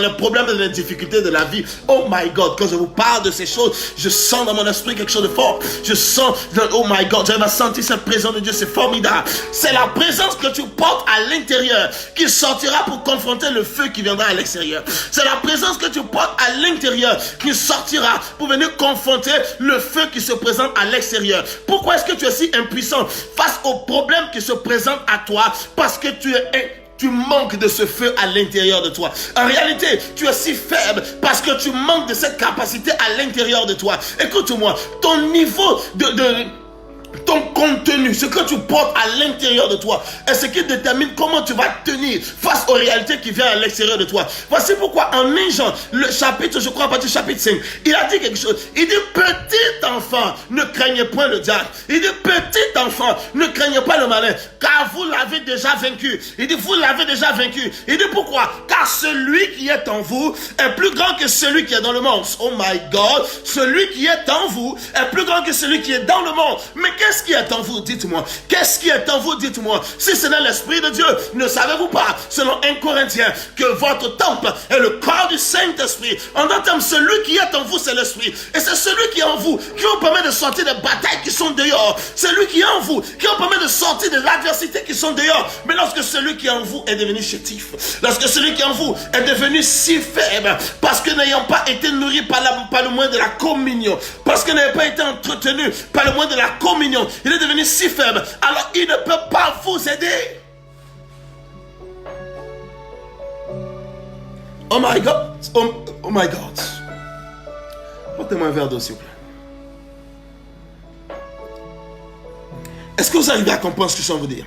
les problèmes, dans les difficultés de la vie. Oh my God, quand je vous parle de ces choses, je sens dans mon esprit quelque chose de fort. Je sens, oh my God, j'arrive à sentir cette présence de Dieu, c'est formidable. C'est la présence que tu portes à l'intérieur qui sortira pour confronter le feu qui viendra à l'extérieur. C'est la présence que tu portes à l'intérieur qui sortira pour venir confronter le feu qui se présente à l'extérieur. Pourquoi est-ce que tu es si impuissant face aux problèmes qui se présentent à toi? Parce que tu manques de ce feu à l'intérieur de toi. En réalité, tu es si faible parce que tu manques de cette capacité à l'intérieur de toi. Écoute-moi, ton niveau ton contenu, ce que tu portes à l'intérieur de toi est ce qui détermine comment tu vas tenir face aux réalités qui viennent à l'extérieur de toi. Voici pourquoi en 1 Jean, le chapitre, je crois à partir du chapitre 5, il a dit quelque chose. Il dit, petit enfant, ne craignez point le diable. Il dit, petit enfant, ne craignez pas le malin, car vous l'avez déjà vaincu. Il dit, vous l'avez déjà vaincu. Il dit, pourquoi? Car celui qui est en vous est plus grand que celui qui est dans le monde. Oh my God, celui qui est en vous est plus grand que celui qui est dans le monde. Mais qu'est-ce qui est en vous? Dites-moi. Qu'est-ce qui est en vous? Dites-moi. Si ce n'est l'Esprit de Dieu, ne savez-vous pas, selon 1 Corinthiens, que votre temple est le corps du Saint-Esprit? En d'autres termes, celui qui est en vous, c'est l'Esprit. Et c'est celui qui est en vous qui vous permet de sortir des batailles qui sont dehors. C'est lui qui est en vous qui vous permet de sortir de l'adversité qui sont dehors. Mais lorsque celui qui est en vous est devenu chétif, lorsque celui qui est en vous est devenu si faible, parce que n'ayant pas été nourri par le moyen de la communion, parce que n'ayant pas été entretenu par le moyen de la communion, il est devenu si faible, alors il ne peut pas vous aider. Oh my God, oh my God. Portez-moi un verre d'eau s'il vous plaît. Est-ce que vous arrivez à comprendre ce que je suis en train de vous dire?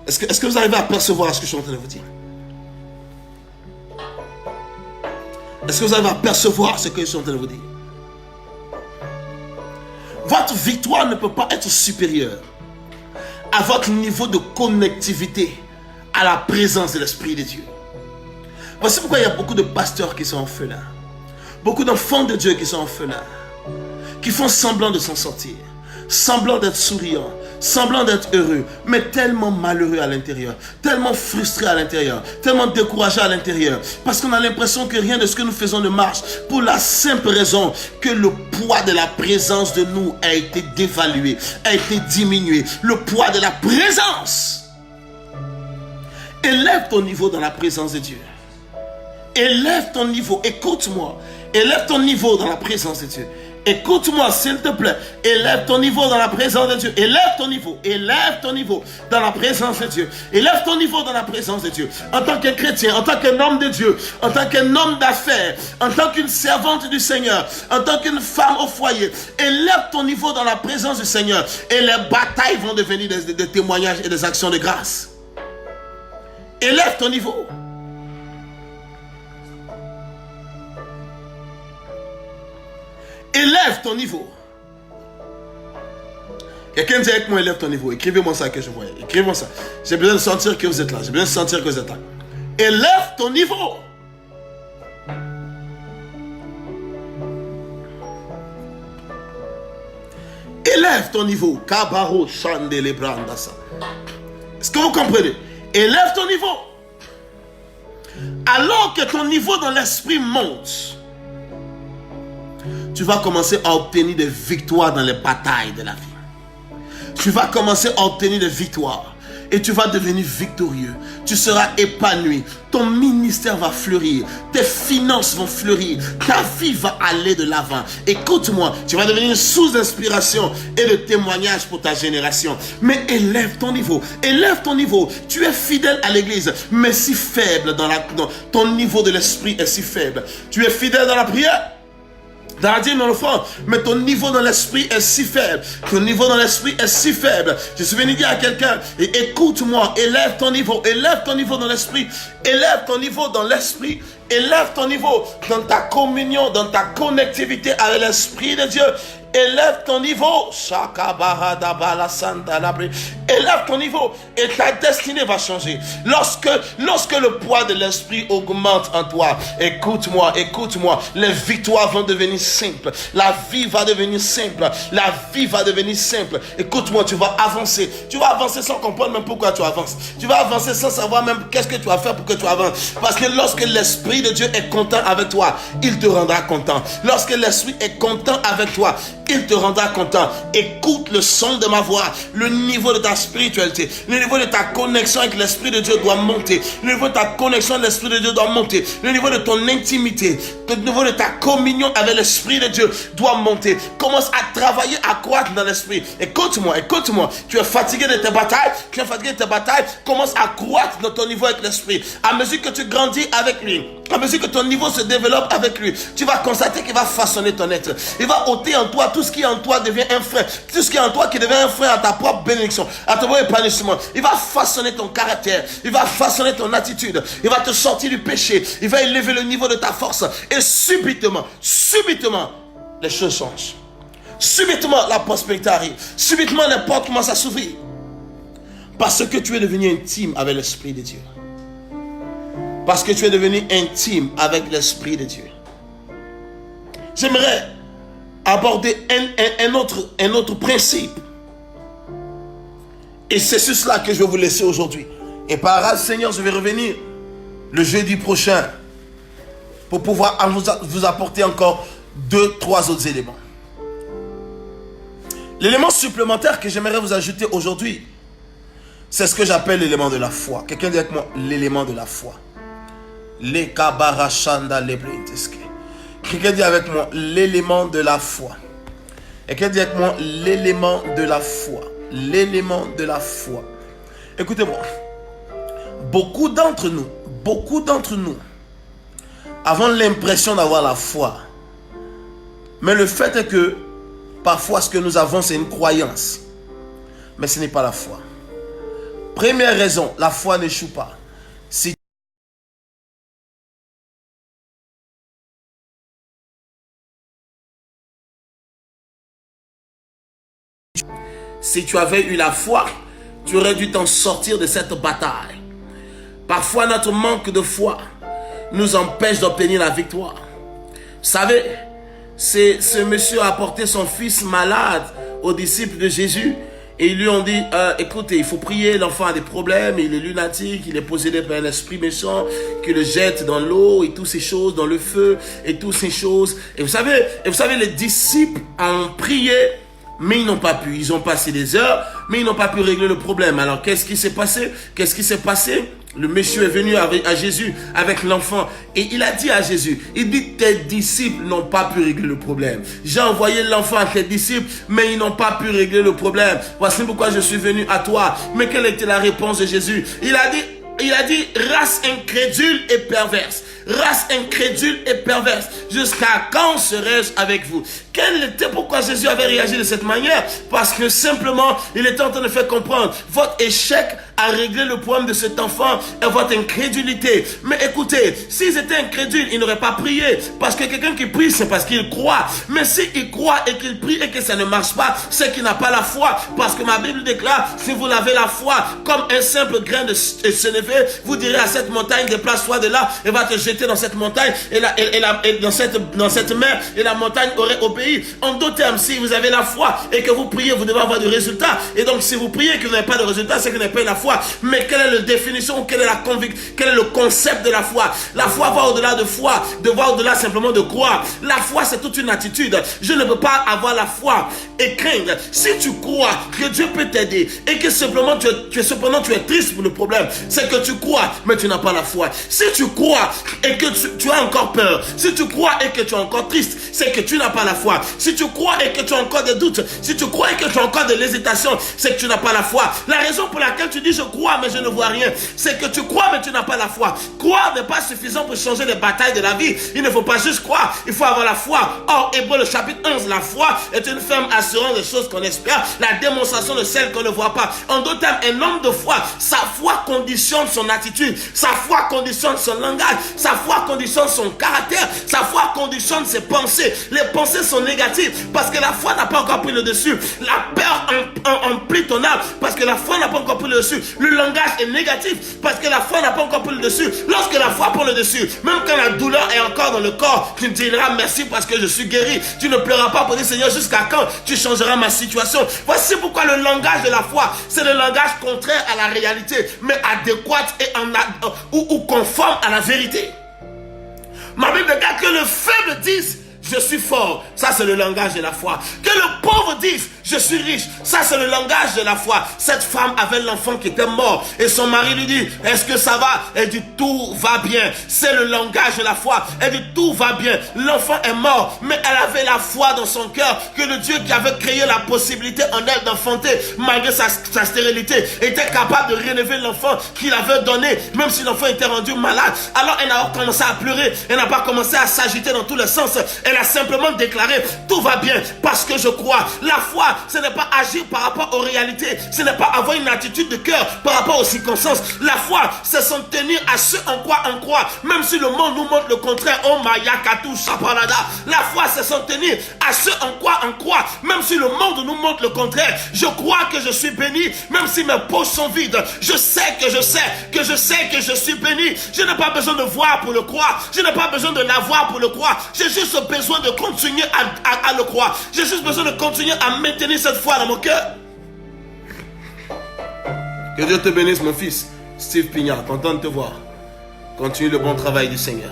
Est-ce que vous arrivez à percevoir ce que je suis en train de vous dire? Est-ce que vous arrivez à percevoir ce que je suis en train de vous dire? Votre victoire ne peut pas être supérieure à votre niveau de connectivité à la présence de l'Esprit de Dieu. Voici pourquoi il y a beaucoup de pasteurs qui sont orphelins. Beaucoup d'enfants de Dieu qui sont orphelins. Qui font semblant de s'en sortir. semblant d'être souriant, semblant d'être heureux, mais tellement malheureux à l'intérieur, tellement frustré à l'intérieur, tellement découragé à l'intérieur, parce qu'on a l'impression que rien de ce que nous faisons ne marche, pour la simple raison que le poids de la présence de nous a été dévalué, a été diminué. Le poids de la présence. Élève ton niveau dans la présence de Dieu. Élève ton niveau, écoute-moi. Élève ton niveau dans la présence de Dieu. Écoute-moi, s'il te plaît. Élève ton niveau dans la présence de Dieu. Élève ton niveau. Élève ton niveau dans la présence de Dieu. Élève ton niveau dans la présence de Dieu. En tant que chrétien, en tant qu'un homme de Dieu, en tant qu'un homme d'affaires, en tant qu'une servante du Seigneur, en tant qu'une femme au foyer, élève ton niveau dans la présence du Seigneur. Et les batailles vont devenir des témoignages et des actions de grâce. Élève ton niveau. Élève ton niveau. Quelqu'un dit avec moi, élève ton niveau. Écrivez-moi ça que je vois. Écrivez-moi ça. J'ai besoin de sentir que vous êtes là. J'ai besoin de sentir que vous êtes là. Élève ton niveau. Élève ton niveau. Kabaro chandele brandasa. Est-ce que vous comprenez? Élève ton niveau. Alors que ton niveau dans l'esprit monte, tu vas commencer à obtenir des victoires dans les batailles de la vie. Tu vas commencer à obtenir des victoires. Et tu vas devenir victorieux. Tu seras épanoui. Ton ministère va fleurir. Tes finances vont fleurir. Ta vie va aller de l'avant. Écoute-moi, tu vas devenir une source d'inspiration et de témoignage pour ta génération. Mais élève ton niveau. Élève ton niveau. Tu es fidèle à l'église, mais si faible dans ton niveau de l'esprit est si faible. Tu es fidèle dans la prière, dans la dîme, dans l'offrande, mais ton niveau dans l'esprit est si faible. Ton niveau dans l'esprit est si faible. Je suis venu dire à quelqu'un, écoute-moi, élève ton niveau dans l'esprit, élève ton niveau dans l'esprit, élève ton niveau dans ta communion, dans ta connectivité avec l'esprit de Dieu. Élève ton niveau. Élève ton niveau et ta destinée va changer. Lorsque le poids de l'esprit augmente en toi, écoute-moi, les victoires vont devenir simples. La vie va devenir simple. La vie va devenir simple. Écoute-moi, tu vas avancer. Tu vas avancer sans comprendre même pourquoi tu avances. Tu vas avancer sans savoir même qu'est-ce que tu vas faire pour que tu avances. Parce que lorsque l'esprit de Dieu est content avec toi, il te rendra content. Lorsque l'esprit est content avec toi, il te rendra content. Écoute le son de ma voix. Le niveau de ta spiritualité, le niveau de ta connexion avec l'esprit de Dieu doit monter. Le niveau de ta connexion avec l'esprit de Dieu doit monter. Le niveau de ton intimité, le niveau de ta communion avec l'esprit de Dieu doit monter. Commence à travailler, à croître dans l'esprit. Écoute-moi. Tu es fatigué de tes batailles. Commence à croître dans ton niveau avec l'esprit. À mesure que tu grandis avec lui, à mesure que ton niveau se développe avec lui, tu vas constater qu'il va façonner ton être. Il va ôter en toi tout ce qui en toi devient un frein. Tout ce qui est en toi qui devient un frein à ta propre bénédiction, à ton propre épanouissement. Il va façonner ton caractère. Il va façonner ton attitude. Il va te sortir du péché. Il va élever le niveau de ta force. Et subitement, les choses changent. Subitement, la prospérité arrive. Subitement, les portes commencent à s'ouvrir. Parce que tu es devenu intime avec l'Esprit de Dieu. Parce que tu es devenu intime avec l'Esprit de Dieu. J'aimerais aborder un autre principe. Et c'est sur cela que je vais vous laisser aujourd'hui. Et par grâce, Seigneur, je vais revenir le jeudi prochain pour pouvoir vous apporter encore 2-3 autres éléments. L'élément supplémentaire que j'aimerais vous ajouter aujourd'hui, c'est ce que j'appelle l'élément de la foi. Quelqu'un dit avec moi, l'élément de la foi. Les kabarachanda lebrinteske. Quelqu'un dit avec moi, l'élément de la foi. Quelqu'un dit avec moi, l'élément de la foi. L'élément de la foi. Écoutez-moi. Beaucoup d'entre nous avons l'impression d'avoir la foi. Mais le fait est que parfois ce que nous avons, c'est une croyance. Mais ce n'est pas la foi. Première raison, la foi n'échoue pas. Si tu avais eu la foi, tu aurais dû t'en sortir de cette bataille. Parfois, notre manque de foi nous empêche d'obtenir la victoire. Vous savez, ce monsieur a apporté son fils malade aux disciples de Jésus. Et ils lui ont dit, écoutez, il faut prier, l'enfant a des problèmes, il est lunatique, il est possédé par un esprit méchant, qui le jette dans l'eau et toutes ces choses, dans le feu et toutes ces choses. Et vous savez, les disciples ont prié, mais ils n'ont pas pu. Ils ont passé des heures, mais ils n'ont pas pu régler le problème. Alors, qu'est-ce qui s'est passé? Le monsieur est venu à Jésus avec l'enfant et il a dit à Jésus, il dit, tes disciples n'ont pas pu régler le problème. J'ai envoyé l'enfant à tes disciples, mais ils n'ont pas pu régler le problème. Voici pourquoi je suis venu à toi. Mais quelle était la réponse de Jésus? Il a dit, race incrédule et perverse. Race incrédule et perverse. Jusqu'à quand serai-je avec vous? Pourquoi Jésus avait réagi de cette manière? Parce que simplement, il était en train de faire comprendre votre échec à régler le problème de cet enfant et votre incrédulité. Mais écoutez, s'ils étaient incrédules, ils n'auraient pas prié. Parce que quelqu'un qui prie, c'est parce qu'il croit. Mais s'il croit et qu'il prie et que ça ne marche pas, c'est qu'il n'a pas la foi. Parce que ma Bible déclare, si vous avez la foi comme un simple grain de sénévé, vous direz à cette montagne, déplace-toi de là et va te jeter dans cette montagne et dans cette mer et la montagne aurait obéi. En d'autres termes, si vous avez la foi et que vous priez, vous devez avoir du résultat. Et donc, si vous priez et que vous n'avez pas de résultat, c'est que vous n'avez pas eu la foi. Mais quelle est la définition, quelle est la conviction, quel est le concept de la foi? La foi va au-delà de foi, de voir au-delà simplement de croire. La foi, c'est toute une attitude. Je ne peux pas avoir la foi et craindre. Si tu crois que Dieu peut t'aider et que simplement tu es triste pour le problème, c'est que tu crois, mais tu n'as pas la foi. Si tu crois et que tu as encore peur, si tu crois et que tu es encore triste, c'est que tu n'as pas la foi. Si tu crois et que tu as encore des doutes, si tu crois et que tu as encore de l'hésitation, c'est que tu n'as pas la foi. La raison pour laquelle tu dis je crois mais je ne vois rien, c'est que tu crois mais tu n'as pas la foi. Croire n'est pas suffisant pour changer les batailles de la vie. Il ne faut pas juste croire, il faut avoir la foi. Or, Hébreux le chapitre 11, la foi est une ferme assurance des choses qu'on espère, la démonstration de celles qu'on ne voit pas. En d'autres termes, un homme de foi, sa foi conditionne son attitude, sa foi conditionne son langage, sa foi conditionne son caractère, sa foi conditionne ses pensées. Les pensées sont négatives parce que la foi n'a pas encore pris le dessus. La peur emplit ton âme parce que la foi n'a pas encore pris le dessus. Le langage est négatif parce que la foi n'a pas encore pris le dessus. Lorsque la foi prend le dessus, même quand la douleur est encore dans le corps, tu diras merci parce que je suis guéri. Tu ne pleuras pas pour dire Seigneur, jusqu'à quand tu changeras ma situation? Voici pourquoi le langage de la foi, c'est le langage contraire à la réalité, mais adéquat et ou conforme à la vérité. Ma Bible déclare que le faible dise je suis fort, ça c'est le langage de la foi. Que le pauvre dise je suis riche, ça c'est le langage de la foi. Cette femme avait l'enfant qui était mort et son mari lui dit est-ce que ça va? Elle dit tout va bien. C'est le langage de la foi. Elle dit tout va bien. L'enfant est mort, mais elle avait la foi dans son cœur que le Dieu qui avait créé la possibilité en elle d'enfanter malgré sa stérilité était capable de relever l'enfant qu'il avait donné, même si l'enfant était rendu malade. Alors elle n'a pas commencé à pleurer, elle n'a pas commencé à s'agiter dans tous les sens. Elle a simplement déclaré tout va bien parce que je crois. La foi, ce n'est pas agir par rapport aux réalités, ce n'est pas avoir une attitude de cœur par rapport aux circonstances. La foi, c'est s'en tenir à ce en quoi on croit, même si le monde nous montre le contraire. Oh mayakatu shaparada. La foi, c'est s'en tenir à ce en quoi on croit, même si le monde nous montre le contraire. Je crois que je suis béni, même si mes poches sont vides. Je sais que je suis béni. Je n'ai pas besoin de voir pour le croire. Je n'ai pas besoin de l'avoir pour le croire. J'ai juste besoin de continuer à le croire. J'ai juste besoin de continuer à maintenir cette foi dans mon cœur. Que Dieu te bénisse, mon fils. Steve Pignard, content de te voir. Continue le bon travail du Seigneur.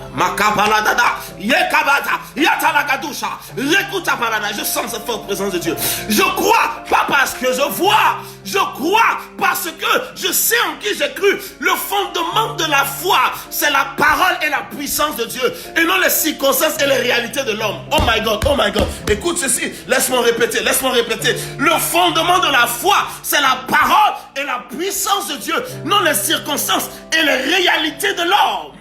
Je sens cette forte présence de Dieu. Je crois, pas parce que je vois. Je crois parce que je sais en qui j'ai cru. Le fondement de la foi, c'est la parole et la puissance de Dieu. Et non les circonstances et les réalités de l'homme. Oh my God, oh my God. Écoute ceci, laisse-moi répéter. Le fondement de la foi, c'est la parole et la puissance de Dieu. Non les circonstances et les réalités de l'homme.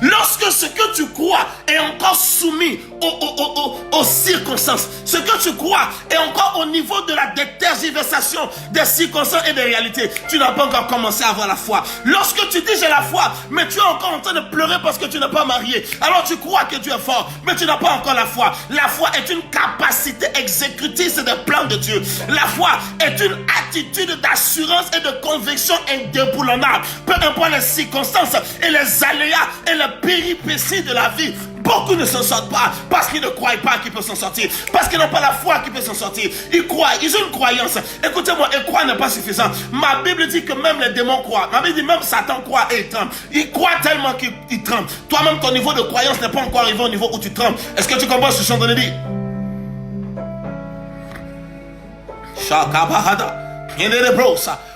Lorsque ce que tu crois est encore soumis aux circonstances, ce que tu crois est encore au niveau de la tergiversation des circonstances et des réalités, tu n'as pas encore commencé à avoir la foi. Lorsque tu dis j'ai la foi, mais tu es encore en train de pleurer parce que tu n'es pas marié, alors tu crois que Dieu est fort, mais tu n'as pas encore la foi. La foi est une capacité exécutrice des plans de Dieu. La foi est une attitude d'assurance et de conviction indéboulonnable. Peu importe les circonstances et les aléas et les péripéties de la vie, Beaucoup ne s'en sortent pas parce qu'ils ne croient pas qu'ils peuvent s'en sortir. Parce qu'ils n'ont pas la foi qu'ils peuvent s'en sortir. Ils croient, ils ont une croyance. Écoutez-moi, et croire n'est pas suffisant. Ma Bible dit que même les démons croient. Ma Bible dit même Satan croit et il tremble. Il croit tellement qu'il tremble. Toi-même, ton niveau de croyance n'est pas encore arrivé au niveau où tu trembles. Est-ce que tu comprends ce que je suis en train de dire?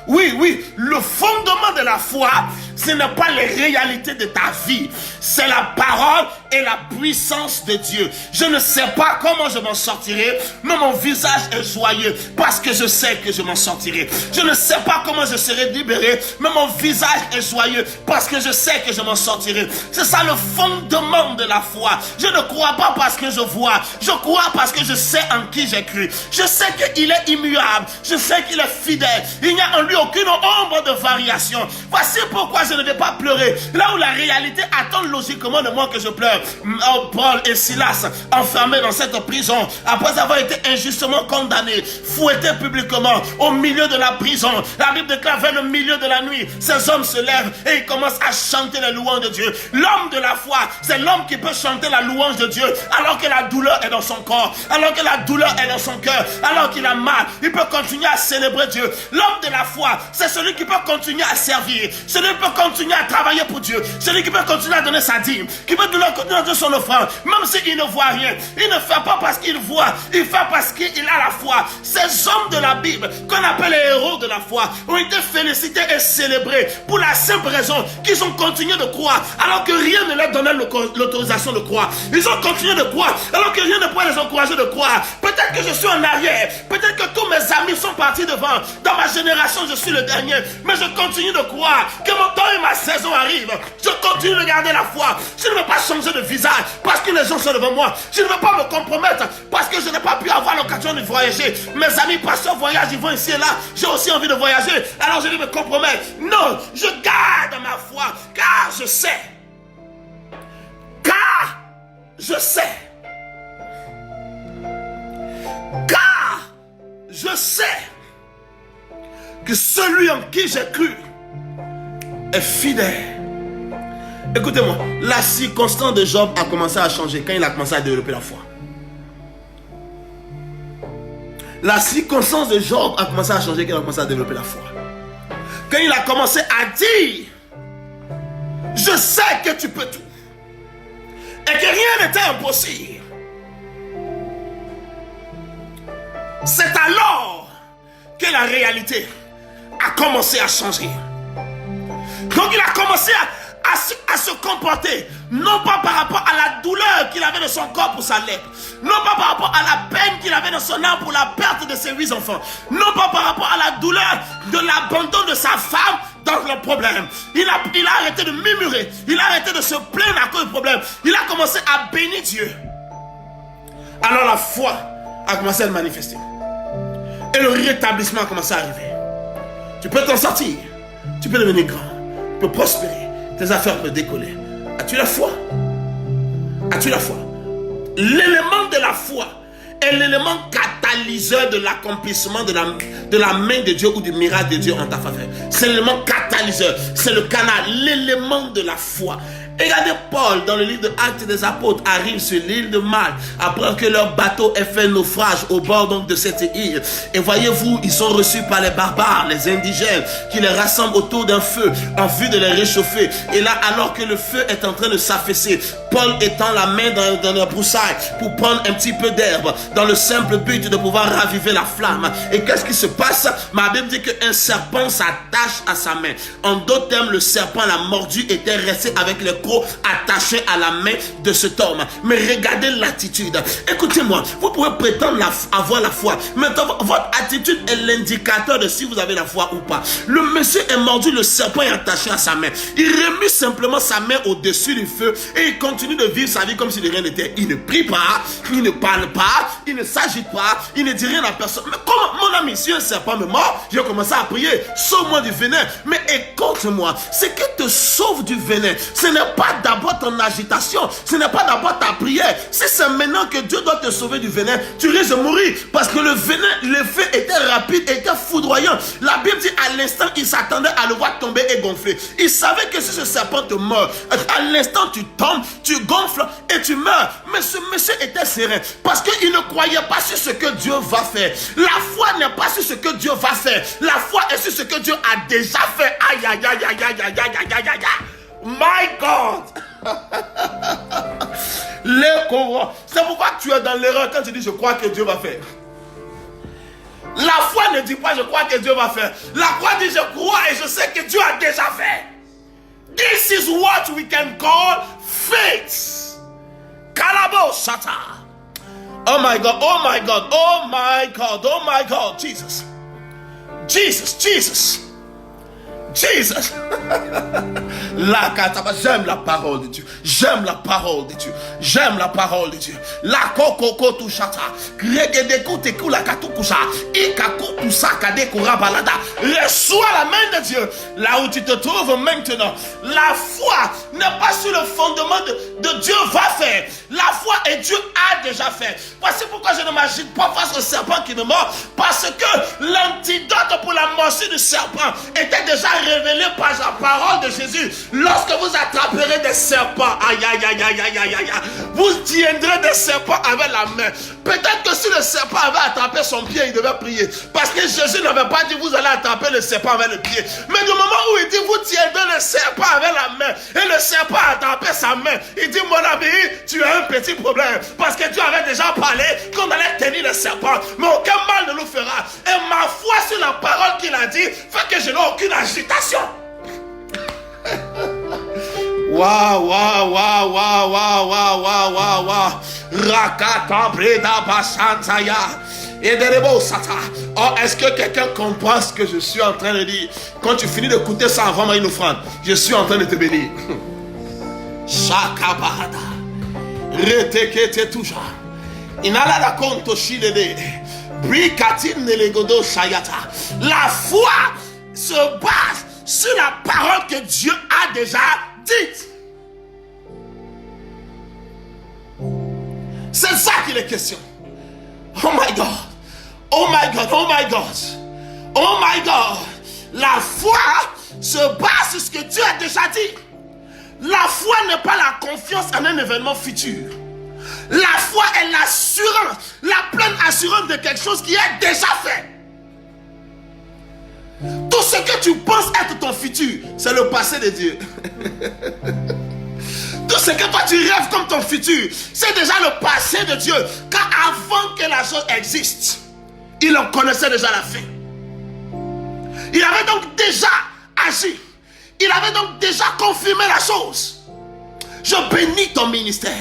Oui, le fondement de la foi, ce n'est pas les réalités de ta vie, c'est la parole et la puissance de Dieu. Je ne sais pas comment je m'en sortirai, mais mon visage est joyeux parce que je sais que je m'en sortirai. Je ne sais pas comment je serai libéré, mais mon visage est joyeux parce que je sais que je m'en sortirai. C'est ça le fondement de la foi. Je ne crois pas parce que je vois, je crois parce que je sais en qui j'ai cru. Je sais qu'il est immuable, je sais qu'il est fidèle. Il n'y a en lui aucune ombre de variation. Voici pourquoi je ne vais pas pleurer. Là où la réalité attend logiquement de moi que je pleure. Paul et Silas, enfermés dans cette prison, après avoir été injustement condamnés, fouettés publiquement, au milieu de la prison. La Bible déclare vers le milieu de la nuit, ces hommes se lèvent et ils commencent à chanter la louange de Dieu. L'homme de la foi, c'est l'homme qui peut chanter la louange de Dieu alors que la douleur est dans son corps, alors que la douleur est dans son cœur, alors qu'il a mal. Il peut continuer à célébrer Dieu. L'homme de la foi, c'est celui qui peut continuer à servir, celui qui peut continuer à travailler pour Dieu, celui qui peut continuer à donner sa dîme, qui peut continuer à donner son offrande, même s'il ne voit rien. Il ne fait pas parce qu'il voit, il fait parce qu'il a la foi. Ces hommes de la Bible, qu'on appelle les héros de la foi, ont été félicités et célébrés pour la simple raison qu'ils ont continué de croire, alors que rien ne leur donnait l'autorisation de croire. Ils ont continué de croire, alors que rien ne pouvait les encourager de croire. Peut-être que je suis en arrière, peut-être que tous mes amis sont partis devant. Dans ma génération, je suis le dernier, mais je continue de croire que mon temps et ma saison arrivent. Je continue de garder la foi. Je ne veux pas changer de visage parce que les gens sont devant moi. Je ne veux pas me compromettre parce que je n'ai pas pu avoir l'occasion de voyager. Mes amis pasteurs voyagent, ils vont ici et là. J'ai aussi envie de voyager, alors je vais me compromettre. Non, je garde ma foi car je sais. Car je sais. Car je sais que celui en qui j'ai cru est fidèle. Écoutez-moi, la circonstance de Job a commencé à changer quand il a commencé à développer la foi. La circonstance de Job a commencé à changer quand il a commencé à développer la foi. Quand il a commencé à dire, je sais que tu peux tout et que rien n'était impossible. C'est alors que la réalité a commencé à changer. Donc il a commencé à se comporter, non pas par rapport à la douleur qu'il avait de son corps pour sa lèpre, non pas par rapport à la peine qu'il avait dans son âme pour la perte de ses 8 enfants, non pas par rapport à la douleur de l'abandon de sa femme dans le problème. Il a arrêté de murmurer, il a arrêté de se plaindre à cause du problème, il a commencé à bénir Dieu. Alors la foi a commencé à le manifester. Et le rétablissement a commencé à arriver. Tu peux t'en sortir. Tu peux devenir grand. Tu peux prospérer. Tes affaires peuvent décoller. As-tu la foi? As-tu la foi? L'élément de la foi est l'élément catalyseur de l'accomplissement de la main de Dieu ou du miracle de Dieu en ta faveur. C'est l'élément catalyseur. C'est le canal, l'élément de la foi. Et regardez, Paul, dans le livre de Actes des Apôtres, arrive sur l'île de Malte, après que leur bateau ait fait naufrage au bord donc de cette île. Et voyez-vous, ils sont reçus par les barbares, les indigènes, qui les rassemblent autour d'un feu, en vue de les réchauffer. Et là, alors que le feu est en train de s'affaisser, Paul étend la main dans la broussaille pour prendre un petit peu d'herbe, dans le simple but de pouvoir raviver la flamme. Et qu'est-ce qui se passe? Ma Bible dit qu'un serpent s'attache à sa main. En d'autres termes, le serpent l'a mordu, était resté avec les crocs attachés à la main de cet homme. Mais regardez l'attitude. Écoutez-moi, vous pouvez prétendre avoir la foi. Maintenant, votre attitude est l'indicateur de si vous avez la foi ou pas. Le monsieur est mordu, le serpent est attaché à sa main. Il remue simplement sa main au-dessus du feu et il continue de vivre sa vie comme si de rien n'était. Il ne prie pas, il ne parle pas, il ne s'agite pas, il ne dit rien à personne. Mais comment, mon ami, si un serpent me mord, je vais commencer à prier, sauve-moi du venin. Mais écoute-moi, ce qui te sauve du venin, ce n'est pas d'abord ton agitation, ce n'est pas d'abord ta prière. Si c'est maintenant que Dieu doit te sauver du venin, tu risques de mourir. Parce que le venin, l'effet était rapide, était foudroyant. La Bible dit à l'instant, il s'attendait à le voir tomber et gonfler. Il savait que si ce serpent te mord, à l'instant tu tombes, tu gonfles et tu meurs. Mais ce monsieur était serein parce qu'il ne croyait pas sur ce que Dieu va faire. La foi n'est pas sur ce que Dieu va faire. La foi est sur ce que Dieu a déjà fait. Aïe, aïe, aïe, aïe, aïe, aïe, aïe, aïe, aïe, aïe. My God. C'est pourquoi tu es dans l'erreur quand tu dis je crois que Dieu va faire. La foi ne dit pas je crois que Dieu va faire. La foi dit je crois et je sais que Dieu a déjà fait. This is what we can call faith. Kalabo Shata. Oh my God, oh my God, oh my God, oh my God, Jesus. Jesus, Jesus. Jesus. J'aime la parole de Dieu. J'aime la parole de Dieu. J'aime la parole de Dieu. La koko tushata. La katukusha. Reçois la main de Dieu. Là où tu te trouves maintenant. La foi n'est pas sur le fondement de Dieu va faire. La foi et Dieu a déjà fait. Voici pourquoi je ne m'agite pas face au serpent qui me mord. Parce que l'antidote pour la morsure du serpent était déjà révélé par la parole de Jésus. Lorsque vous attraperez des serpents, aïe aïe aïe aïe aïe aïe aïe, vous tiendrez des serpents avec la main. Peut-être que si le serpent avait attrapé son pied, il devait prier. Parce que Jésus n'avait pas dit vous allez attraper le serpent avec le pied. Mais du moment où il dit vous tiendrez le serpent avec la main, et le serpent a attrapé sa main, il dit mon ami, tu as un petit problème. Parce que Dieu avait déjà parlé qu'on allait tenir le serpent. Mais aucun mal ne nous fera. Et ma foi sur la parole qu'il a dit fait que je n'ai aucune agitation. Waouh, waouh, waouh, waouh, waouh, waouh, waouh, waouh, waouh. Rakata breda basantaya. Et de sata. Oh, est-ce que quelqu'un comprend ce que je suis en train de dire? Quand tu finis d'écouter ça avant une offrande, je suis en train de te bénir. Shakabahada. Retekete touja. Inala la konto shilede. Brikatin nelegodo shayata. La foi se base sur la parole que Dieu a déjà dite. C'est ça qu'il est question. Oh my God. Oh my God. Oh my God. Oh my God. La foi se base sur ce que Dieu a déjà dit. La foi n'est pas la confiance en un événement futur. La foi est l'assurance, la pleine assurance de quelque chose qui est déjà fait. Tout ce que tu penses être ton futur, c'est le passé de Dieu. Tout ce que toi tu rêves comme ton futur, c'est déjà le passé de Dieu. Car avant que la chose existe, il en connaissait déjà la fin. Il avait donc déjà agi. Il avait donc déjà confirmé la chose. Je bénis ton ministère.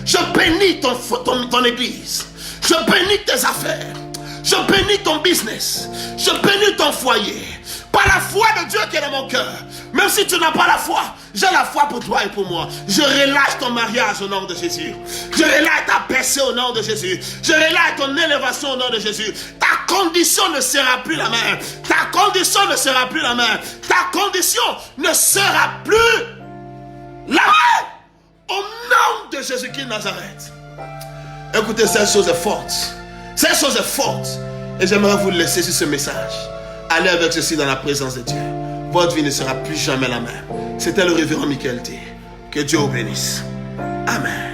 Je bénis ton église. Je bénis tes affaires. Je bénis ton business. Je bénis ton foyer. Par la foi de Dieu qui est dans mon cœur. Même si tu n'as pas la foi, j'ai la foi pour toi et pour moi. Je relâche ton mariage au nom de Jésus. Je relâche ta percée au nom de Jésus. Je relâche ton élévation au nom de Jésus. Ta condition ne sera plus la même. Ta condition ne sera plus la même. Ta condition ne sera plus la même. Au nom de Jésus-Christ de Nazareth. Écoutez, cette chose est forte. Cette chose est forte. Et j'aimerais vous laisser sur ce message. Allez avec ceci dans la présence de Dieu. Votre vie ne sera plus jamais la même. C'était le révérend Michael T. Que Dieu vous bénisse. Amen.